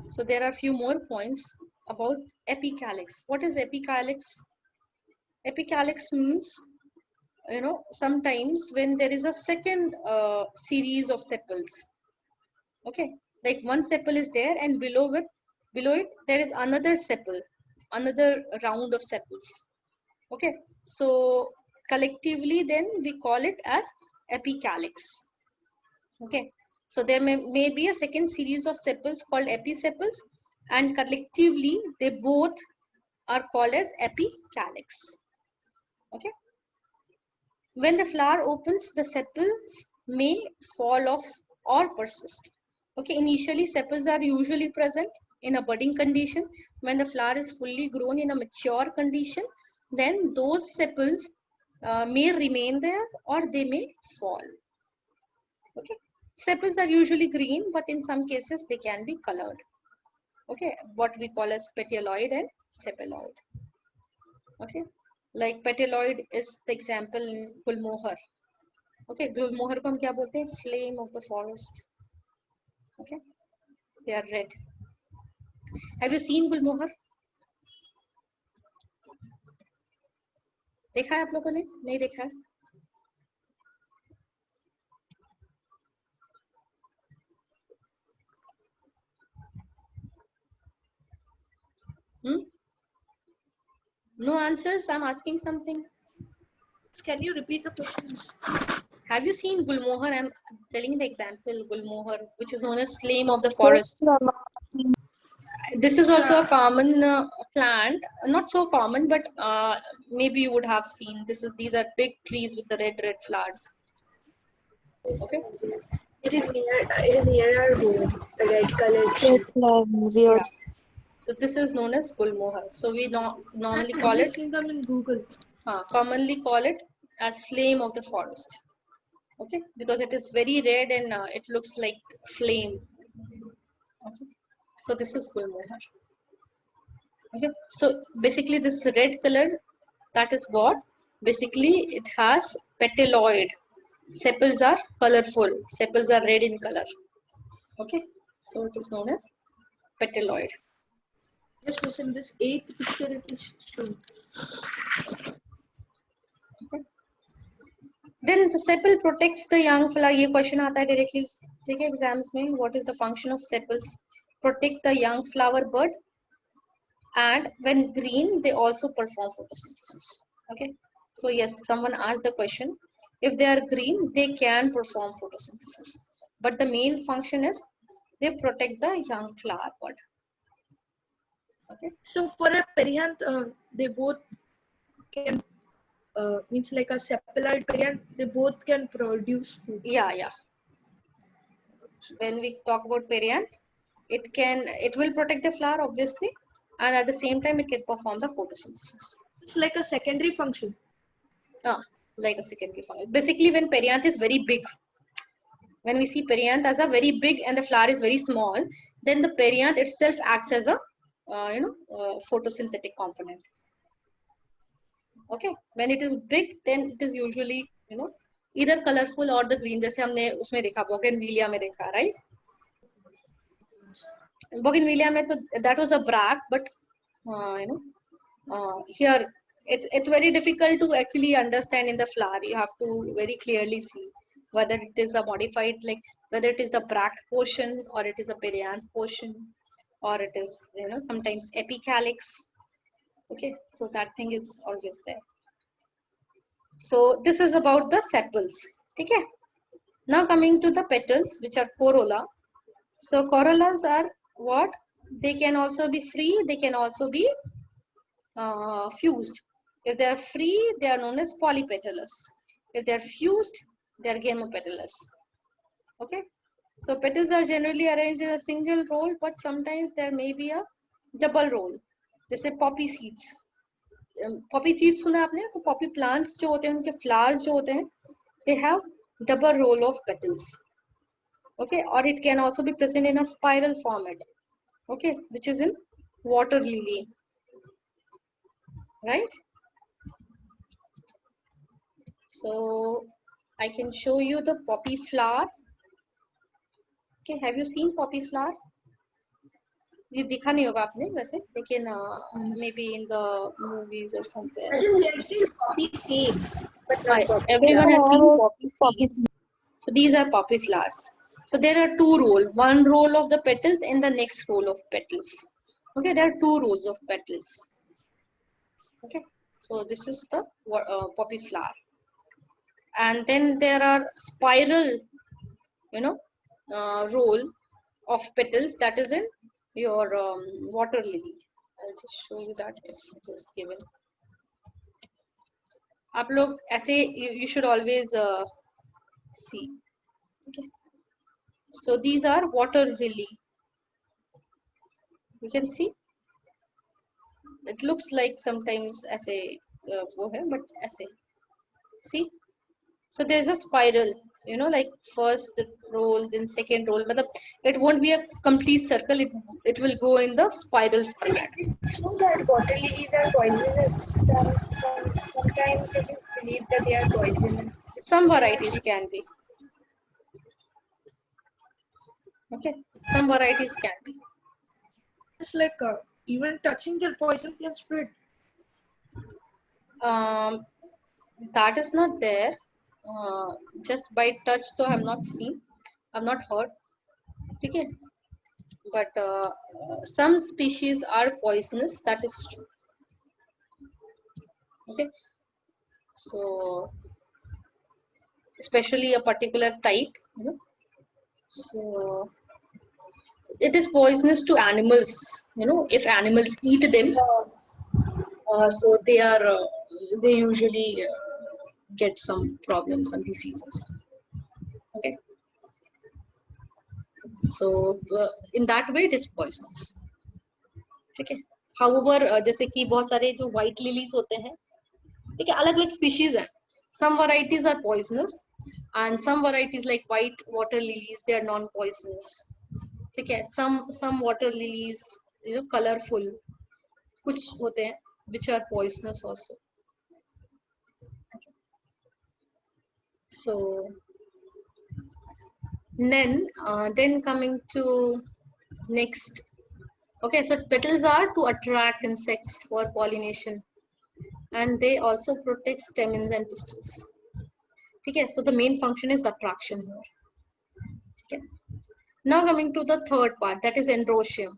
so there are a few more points about epicalyx. What is epicalyx? Epicalyx means, sometimes when there is a second series of sepals. Okay, like one sepal is there, and below it there is another sepal, another round of sepals. Okay, so collectively then we call it as epicalyx. Okay, so there may be a second series of sepals called episepals, and collectively they both are called as epicalyx. Okay, when the flower opens, the sepals may fall off or persist. Okay, initially sepals are usually present in a budding condition. When the flower is fully grown in a mature condition, then those sepals may remain there or they may fall. Okay, sepals are usually green, but in some cases they can be colored. Okay, what we call as petaloid and sepaloid. Okay, like petaloid is the example in Gulmohar. Okay, Gulmohar को हम क्या बोलते हैं? Flame of the forest. Okay, they are red. Have you seen Gulmohar? देखा है आप लोगों ने? नहीं देखा? No answers. I'm asking something. Can you repeat the question? Have you seen Gulmohar? I'm telling the example Gulmohar, which is known as flame of the forest. This is also a common plant, not so common, but maybe you would have seen. These are big trees with the red flowers. Okay. It is near our home. A red colored tree. We Yeah. also So this is known as gulmohar. So we normally I've call just it, seen them in Google. commonly call it as flame of the forest. Okay, because it is very red and it looks like flame. Okay, so this is gulmohar. Okay, so basically this red color, that is what? Basically it has petaloid. Sepals are colorful. Sepals are red in color. Okay, so it is known as petaloid. Yes, miss, in this 8th picture it is shown. Then the sepal protects the young flower. ये question आता है directly. ठीक है, exams में. What is the function of sepals? Protect the young flower bud. And when green, they also perform photosynthesis. Okay. So yes, someone asked the question. If they are green, they can perform photosynthesis. But the main function is they protect the young flower bud. Okay. So for a perianth, they both can means like a sepaloid perianth, they both can produce food. Yeah. When we talk about perianth, it will protect the flower obviously, and at the same time it can perform the photosynthesis. It's like a secondary function. Like a secondary function. Basically, when perianth is very big, when we see perianth as a very big and the flower is very small, then the perianth itself acts as a photosynthetic component. Okay, when it is big, then it is usually either colorful or the green. जैसे हमने उसमें देखा bougainvillea में देखा, right? Bougainvillea में तो that was a bracts, but here it's very difficult to actually understand in the flower. You have to very clearly see whether it is a modified, like whether it is the bract portion or it is a perianth portion, or it is sometimes epicalyx. Okay, so that thing is always there. So this is about the sepals. Okay. Now coming to the petals, which are corolla. So corollas are what? They can also be free. They can also be fused. If they are free, they are known as polypetalous. If they are fused, they are gamopetalous. Okay. So petals are generally arranged in a single roll, but sometimes there may be a double roll. जैसे poppy seeds. Poppy seeds सुना आपने? तो poppy plants जो होते हैं, उनके flowers जो होते हैं, they have double roll of petals. Okay, or it can also be present in a spiral format. Okay, which is in water lily. Right? So I can show you the poppy flower. Okay, have you seen poppy flower? ये दिखा नहीं होगा आपने वैसे, लेकिन maybe in the movies or something. I think we have seen poppy seeds, but not poppy Everyone has flowers. seen poppy seeds. So these are poppy flowers. So there are two rows, one roll of the petals and the next roll of petals. Okay, there are two rows of petals. Okay, so this is the poppy flower. And then there are spiral, roll of petals that is in your water lily. I'll just show you that if it is given. आप लोग ऐसे you should always see. Okay. So these are water lily. You can see. It looks like sometimes ऐसे वो है, but ऐसे. See. So there's a spiral. Like first roll, then second roll. But it won't be a complete circle. It will go in the spiral format. Is it true that water lilies are poisonous? Sometimes it is believed that they are poisonous. Some varieties can be. Okay, some varieties can be. It's like even touching their poison can spread. That is not there. Just by touch, though, I have not seen. I have not heard. Okay. But some species are poisonous. That is true. Okay. So, especially a particular type. So, it is poisonous to animals. If animals eat them, so they usually get some problems, some diseases. Okay. So in that way it is poisonous. ठीक है. However जैसे कि बहुत सारे जो white lilies होते हैं, ठीक है, अलग अलग species हैं. Some varieties are poisonous and some varieties like white water lilies, they are non poisonous. ठीक है. Some water lilies, you know, colorful, कुछ होते हैं which are poisonous also. So then coming to next. Okay, so petals are to attract insects for pollination and they also protect stamens and pistils. Okay, so the main function is attraction here. Okay. Now coming to the third part, that is androecium.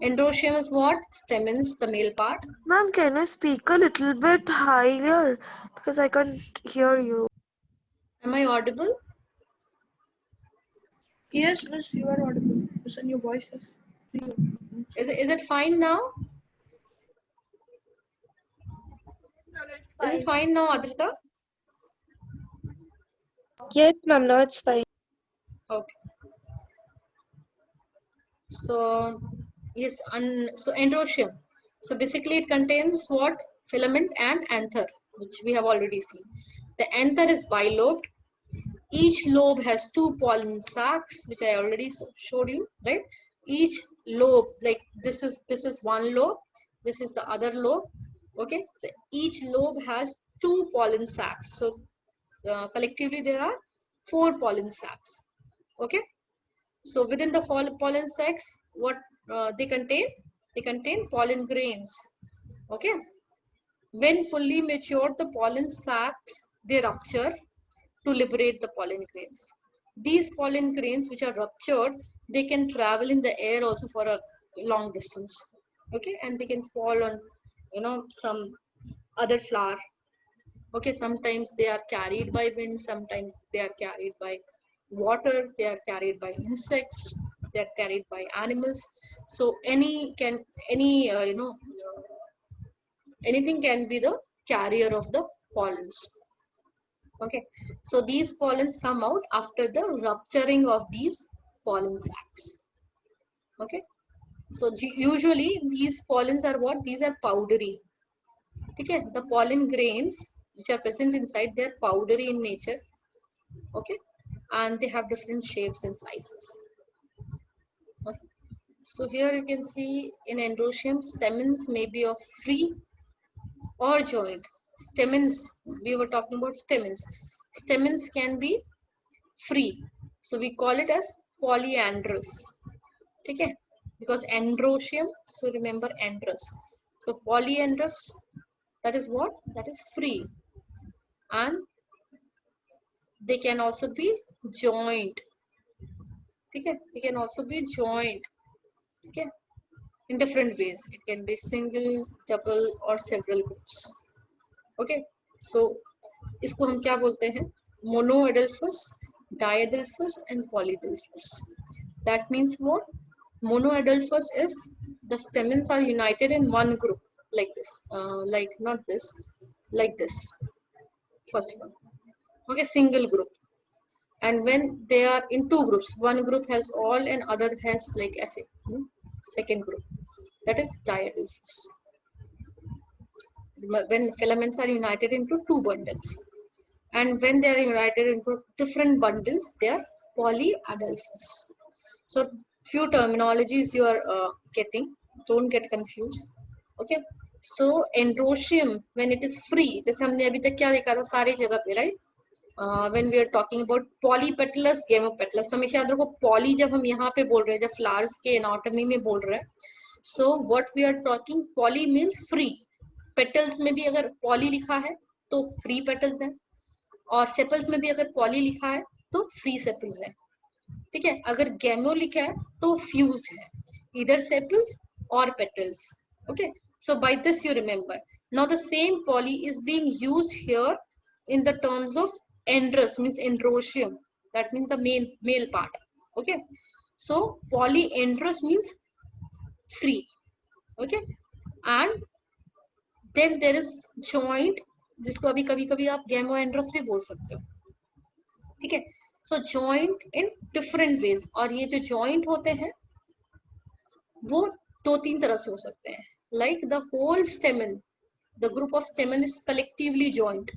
Androecium is what? Stamens, the male part. Ma'am, can you speak a little bit higher because I can't hear you? Am I audible? Yes, miss, you are audible. Listen, your voice is clear. Is it fine now? Is it fine now, Adrita? Yes, ma'am, no, it's fine. Okay. So yes, so androecium. So basically it contains what? Filament and anther, which we have already seen. The anther is bilobed. Each lobe has 2 pollen sacs, which I already showed you, right? Each lobe, like this is one lobe, this is the other lobe. Okay, so each lobe has 2 pollen sacs. So collectively there are 4 pollen sacs. Okay, so within the pollen sacs, what they contain? They contain pollen grains. Okay, when fully matured, the pollen sacs, they rupture to liberate the pollen grains. These pollen grains which are ruptured, they can travel in the air also for a long distance. Okay, and they can fall on, you know, some other flower. Okay, sometimes they are carried by wind, sometimes they are carried by water, they are carried by insects, they are carried by animals. So anything can be the carrier of the pollens. Okay, so these pollens come out after the rupturing of these pollen sacs. Okay, so usually these pollens are what? These are powdery. Okay, the pollen grains which are present inside, they are powdery in nature. Okay, and they have different shapes and sizes. Okay. So here you can see in androecium, stamens may be of free or joined. Stamens, we were talking about stamens. Stamens can be free, so we call it as polyandrous. Okay, because androecium, so remember androus. So polyandrous, that is what? That is free, and they can also be joined. Okay, they can also be joined. Okay, in different ways. It can be single, double, or several groups. Okay, so इसको हम क्या बोलते हैं? Monoadelphous, diadelphous, and polyadelphous. That means what? Monoadelphous is the stamens are united in one group, like this, like not this, like this. First one. Okay, single group. And when they are in 2 groups, one group has all and other has like second group. That is diadelphous. When filaments are united into 2 bundles. And when they are united into different bundles, they are polyadelphous. So few terminologies you are getting, don't get confused. Okay, so androecium, when it is free, जैसे हमने अभी तक क्या देखा था सारी जगह पे, right? When we are talking about polypetalous, gamopetalous, तो हमेशा याद रखो poly जब हम यहाँ पे बोल रहे हैं, जब flowers के anatomy में बोल रहे हैं, so what we are talking, poly means free. Petals में भी अगर poly लिखा है तो free petals हैं, और sepals में भी अगर poly लिखा है तो free sepals हैं. ठीक है, अगर गैमो लिखा है तो फ्यूज्ड है, either sepals or petals. Okay, so by this you remember. Now the same poly is being used here in the terms of androus, means androecium. That means the male part. Okay, so polyandrous means free. Okay, and then there is joint, जिसको अभी कभी-कभी आप gamoandrous भी बोल सकते हो. ठीक है, So joint in different ways. और ये जो joint होते हैं वो 2-3 तरह से हो सकते हैं. Like the whole stamen, the group of stamen is collectively joined.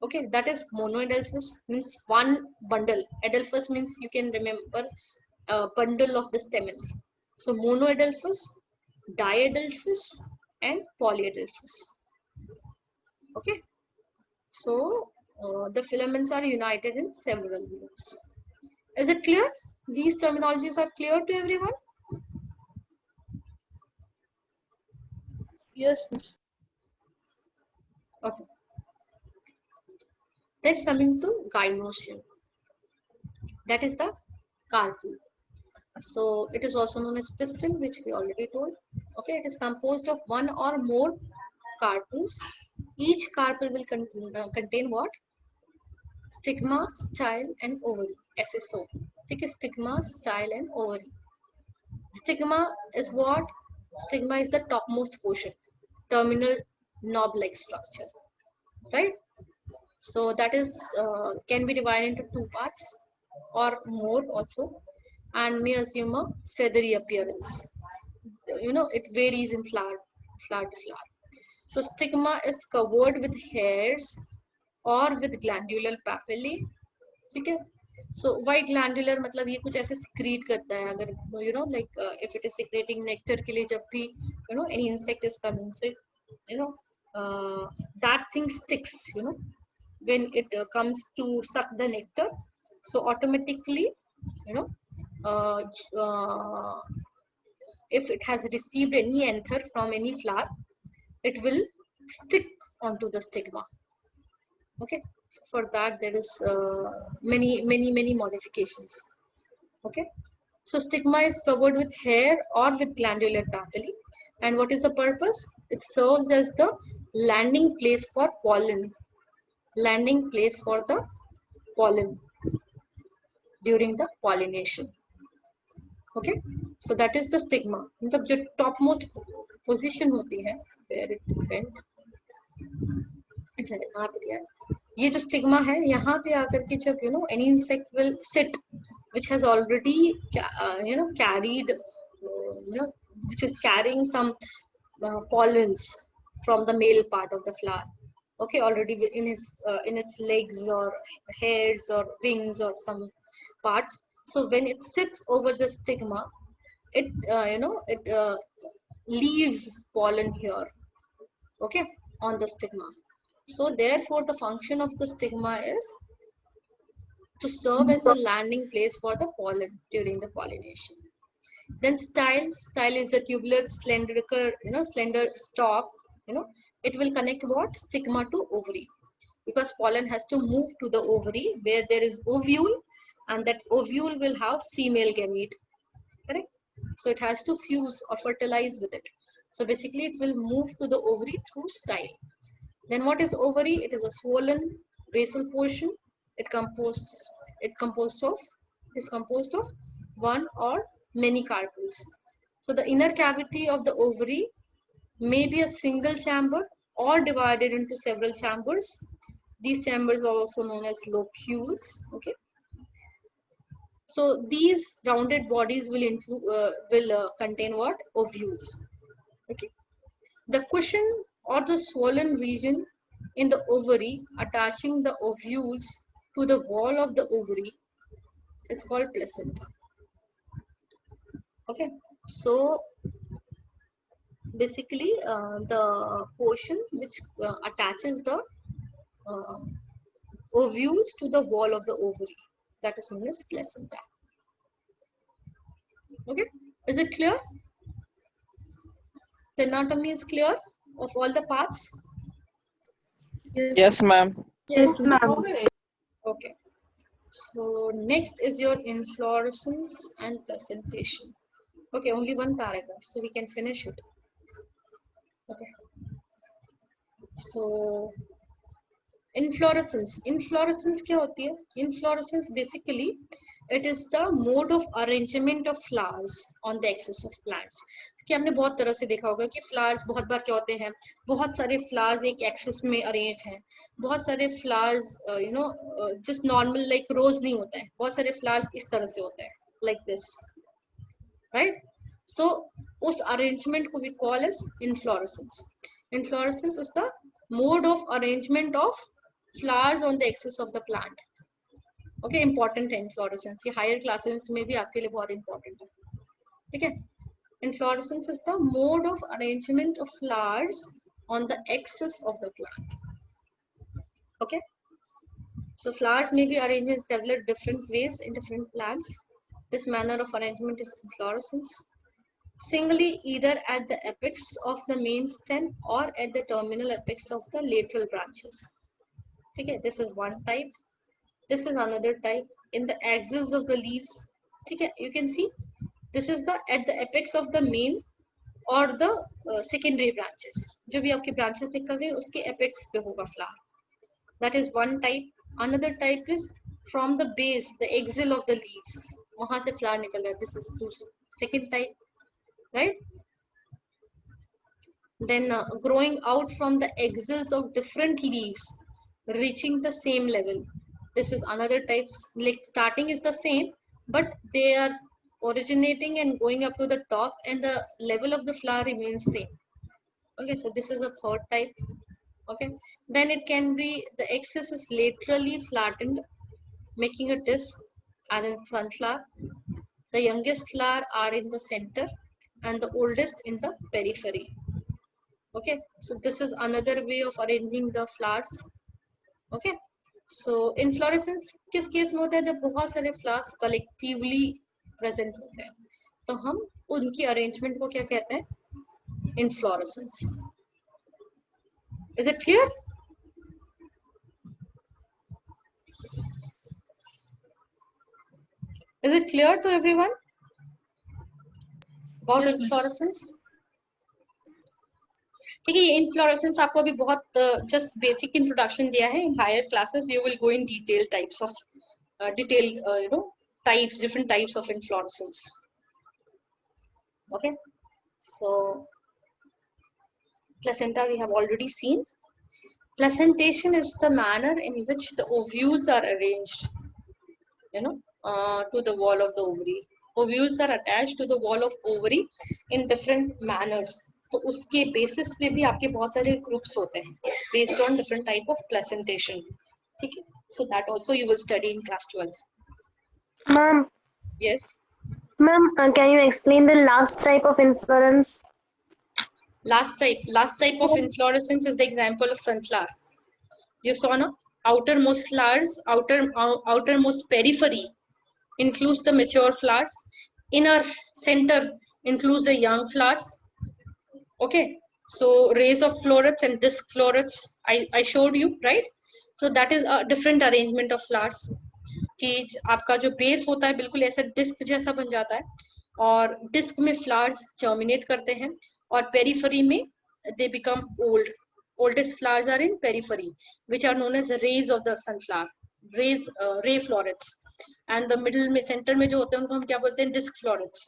Okay, that is monoadelphous, means one bundle. Adelphous means you can remember a bundle of the stamens. So monoadelphous, diadelphous, and polyadelphous. Okay, so the filaments are united in several groups. Is it clear? These terminologies are clear to everyone? Yes, miss. Okay. Then coming to gynoecium, that is the carpel. So it is also known as pistil, which we already told. Okay, it is composed of one or more carpels. Each carpel will contain what? Stigma, style, and ovary. SSO. Okay, stigma, style, and ovary. Stigma is what? Stigma is the topmost portion, terminal knob-like structure, right? So that is can be divided into 2 parts or more also, and may assume a feathery appearance. You know, it varies in flower to flower. So stigma is covered with hairs or with glandular papillae. ठीक है? So why glandular? मतलब ये कुछ ऐसे secrete करता है. अगर you know, like if it is secreting nectar के लिए जब भी you know any insect is coming, so it, you know that thing sticks. You know, when it comes to suck the nectar, so automatically, you know, if it has received any anther from any flower, it will stick onto the stigma. Okay, so for that there is many modifications. Okay, so stigma is covered with hair or with glandular papillae, and what is the purpose? It serves as the landing place for pollen. Landing place for the pollen during the pollination. Okay, so that is the stigma. मतलब जो topmost position होती है where it went. अच्छा यहाँ पे दिया है. ये जो stigma है यहाँ पे आकर के जब you know any insect will sit which has already you know carried you know which is carrying some pollens from the male part of the flower. Okay, already in his in its legs or hairs or wings or some parts. So when it sits over the stigma, it you know it leaves pollen here. Okay, on the stigma. So therefore the function of the stigma is to serve as the landing place for the pollen during the pollination. Then style is a tubular slender slender stalk. You know, it will connect what? Stigma to ovary, because pollen has to move to the ovary where there is ovule, and that ovule will have female gamete, correct? So it has to fuse or fertilize with it. So basically it will move to the ovary through style. Then what is ovary? It is a swollen basal portion. It is composed of one or many carpels. So the inner cavity of the ovary may be a single chamber or divided into several chambers. These chambers are also known as locules. Okay. So these rounded bodies will contain what? Ovules. Okay. The cushion or the swollen region in the ovary attaching the ovules to the wall of the ovary is called placenta. Okay. So basically the portion which attaches the ovules to the wall of the ovary, that is known as placenta. Okay, is it clear? The anatomy is clear of all the parts? Yes, ma'am. Yes, ma'am. Okay, so next is your inflorescence and placentation. Okay, only one paragraph, so we can finish it. Okay, so inflorescence क्या होती है? Inflorescence basically It is the mode of arrangement of flowers on the axis of plants. कि हमने बहुत तरह से देखा होगा कि फ्लावर्स बहुत बार क्या होते हैं, बहुत सारे फ्लावर्स एक एक्सिस में अरेंज हैं, बहुत सारे फ्लावर्स जस्ट नॉर्मल लाइक रोज नहीं होता है, बहुत सारे फ्लावर्स इस तरह से होते हैं लाइक दिस, राइट. So उस arrangement को we call as inflorescence. Inflorescence is the mode of arrangement of flowers on the axis of the plant. Okay, important है inflorescence. ये higher classes में भी आपके लिए बहुत important है. ठीक है? Inflorescence is the mode of arrangement of flowers on the axis of the plant. Okay? So flowers may be arranged in several different ways in different plants. This manner of arrangement is inflorescence. Singly, either at the apex of the main stem or at the terminal apex of the lateral branches. Okay, this is one type. This is another type. In the axis of the leaves, okay, you can see this is the at the apex of the main or the secondary branches. जो भी आपके branches निकल रहे हैं उसके apex पे होगा flower. That is one type. Another type is from the base, the axil of the leaves. वहाँ से flower निकल रहा है. This is second type. Right? Then growing out from the axils of different leaves, reaching the same level. This is another type. Like starting is the same, but they are originating and going up to the top, and the level of the flower remains same. Okay, so this is a third type. Okay, then it can be the axis is laterally flattened, making a disc, as in sunflower. The youngest flower are in the center and the oldest in the periphery. Okay, so this is another way of arranging the flowers. Okay, so inflorescence किस case में होता है, जब बहुत सारे flowers collectively present होते हैं, तो हम उनकी arrangement को क्या कहते हैं, inflorescence. Is it clear? Is it clear to everyone about inflorescence? ठीक है, ये inflorescence आपको अभी बहुत just basic introduction दिया है. In higher classes you will go in detail types of types, different types of inflorescence. Okay, so placenta we have already seen. Placentation is the manner in which the ovules are arranged, to the wall of the ovary. Ovules are attached to the wall of ovary in different manners. तो उसके basis पे भी आपके बहुत सारे groups होते हैं based on different type of placentation. ठीक है? So that also you will study in class 12. Ma'am. Yes. Ma'am, can you explain the last type of inflorescence? Last type of inflorescence is the example of sunflower. You saw, no? Outermost flowers, outermost periphery includes the mature flowers. Inner center includes the young flowers. Okay, so rays of florets and disc florets I showed you, right? So that is a different arrangement of flowers. कि आपका जो base होता है बिल्कुल ऐसा disc जैसा बन जाता है, और disc में flowers germinate करते हैं, और periphery में they become old. Oldest flowers are in periphery, which are known as rays of the sunflower, ray florets. And the middle में center में जो होते हैं उनको हम क्या बोलते हैं, disc florets.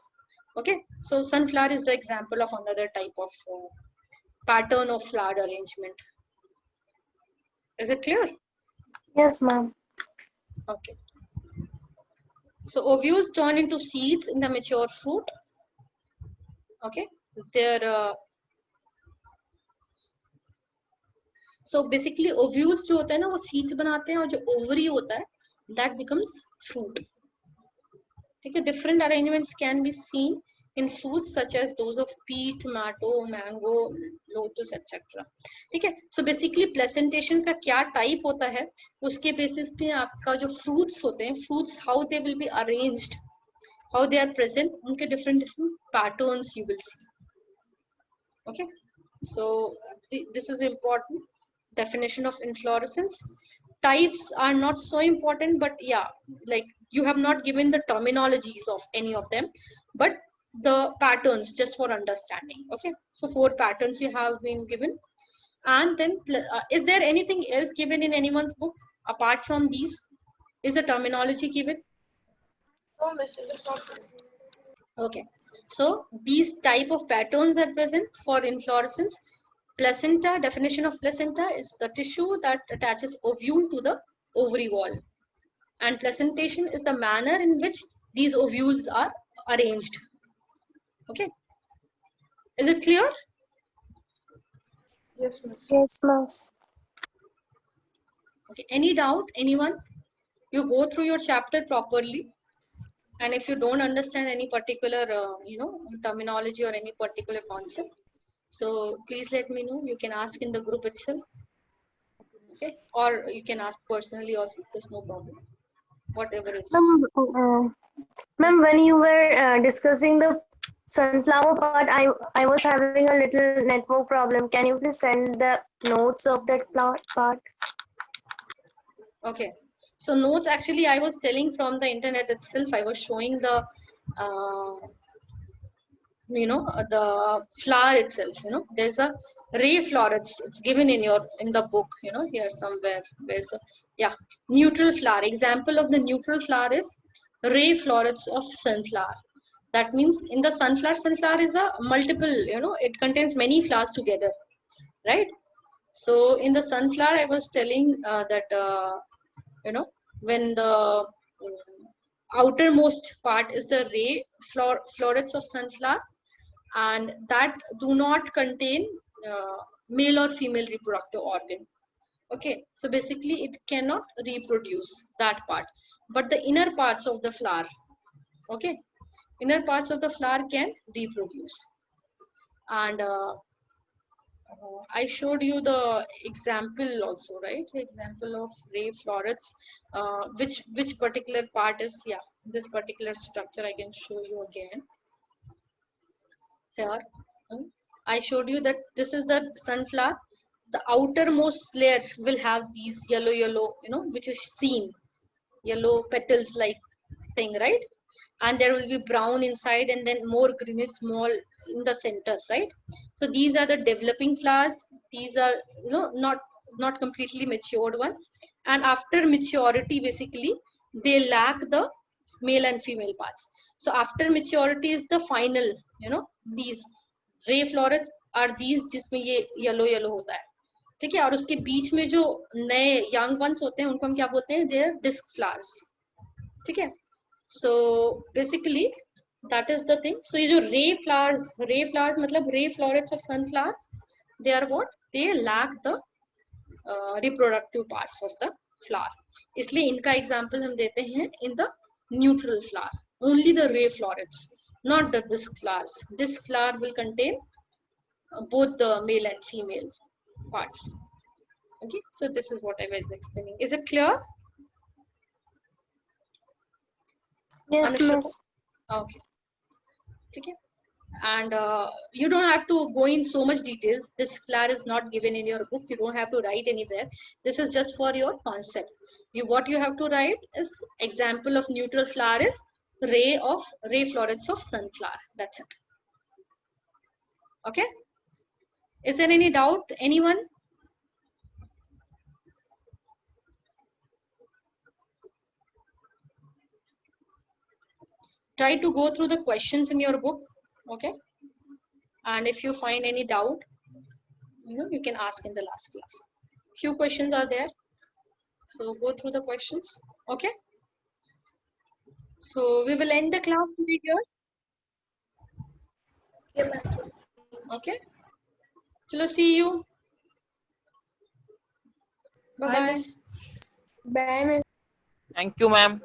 Okay, so sunflower is the example of another type of pattern of flower arrangement. Is it clear? Yes, ma'am. Okay. So ovules turn into seeds in the mature fruit. Okay, so basically ovules जो होता है ना वो seeds बनाते हैं, और जो ovary होता है that becomes fruit. ठीक है, different arrangements can be seen in fruits such as those of pea, tomato, mango, lotus, etc. ठीक है, so basically placentation का क्या type होता है उसके basis पे आपका जो fruits होते हैं, fruits how they will be arranged, how they are present, उनके different patterns you will see. Okay, so this is important definition of inflorescence. Types are not so important, but yeah, like you have not given the terminologies of any of them, but the patterns just for understanding. Okay, so 4 patterns you have been given. And then is there anything else given in anyone's book apart from these? Is the terminology given? No, miss, it is not correct. Okay, so these type of patterns are present for inflorescence. Placenta, definition of placenta is the tissue that attaches ovule to the ovary wall. And placentation is the manner in which these ovules are arranged. Okay, is it clear? Yes, miss. Yes, miss. Okay, any doubt, anyone? You go through your chapter properly, and if you don't understand any particular terminology or any particular concept, so please let me know. You can ask in the group itself, okay, or you can ask personally also. There's no problem, whatever it is. Ma'am, when you were discussing the sunflower part, I was having a little network problem. Can you please send the notes of that part? Okay, so notes, actually I was telling from the internet itself. I was showing the the flower itself. There's a ray florets. It's given in the book, here somewhere. Where's neutral flower? Example of the neutral flower is ray florets of sunflower. That means in the sunflower is a multiple, it contains many flowers together, right? So in the sunflower, I was telling that when the outermost part is the ray florets of sunflower, and that do not contain male or female reproductive organ. Okay, so basically it cannot reproduce that part, but the inner parts of the flower, okay, inner parts of the flower can reproduce. And I showed you the example also, right? The example of ray florets, which particular part is, this particular structure I can show you again. Here, I showed you that this is the sunflower. The outermost layer will have these yellow, which is seen, yellow petals like thing, right? And there will be brown inside, and then more greenish small in the center, right? So these are the developing flowers. These are not completely matured one, and after maturity basically they lack the male and female parts. So after maturity is the final, these ray florets are these जिसमें ये yellow होता है, ठीक है? और उसके बीच में जो नए young ones होते हैं उनको हम क्या बोलते हैं? They are disc flowers, ठीक है? So basically that is the thing. So ये जो ray flowers मतलब ray florets of sunflower, they are what? They lack the reproductive parts of the flower. इसलिए इनका example हम देते हैं in the neutral flower. Only the ray florets, not the disc flowers. Disc flower will contain both the male and female parts. Okay, so this is what I was explaining. Is it clear? Yes, Anushka? miss. Okay. Okay. And you don't have to go in so much details. This flower is not given in your book. You don't have to write anywhere. This is just for your concept. What you have to write is example of neutral flower is ray florets of sunflower. That's it. Okay. Is there any doubt? Anyone? Try to go through the questions in your book, okay? And if you find any doubt, you can ask in the last class. Few questions are there, so go through the questions, okay? So we will end the class today here. Yeah, ma'am. Okay. Chalo, see you. Bye bye. Bye, miss. Thank you, ma'am.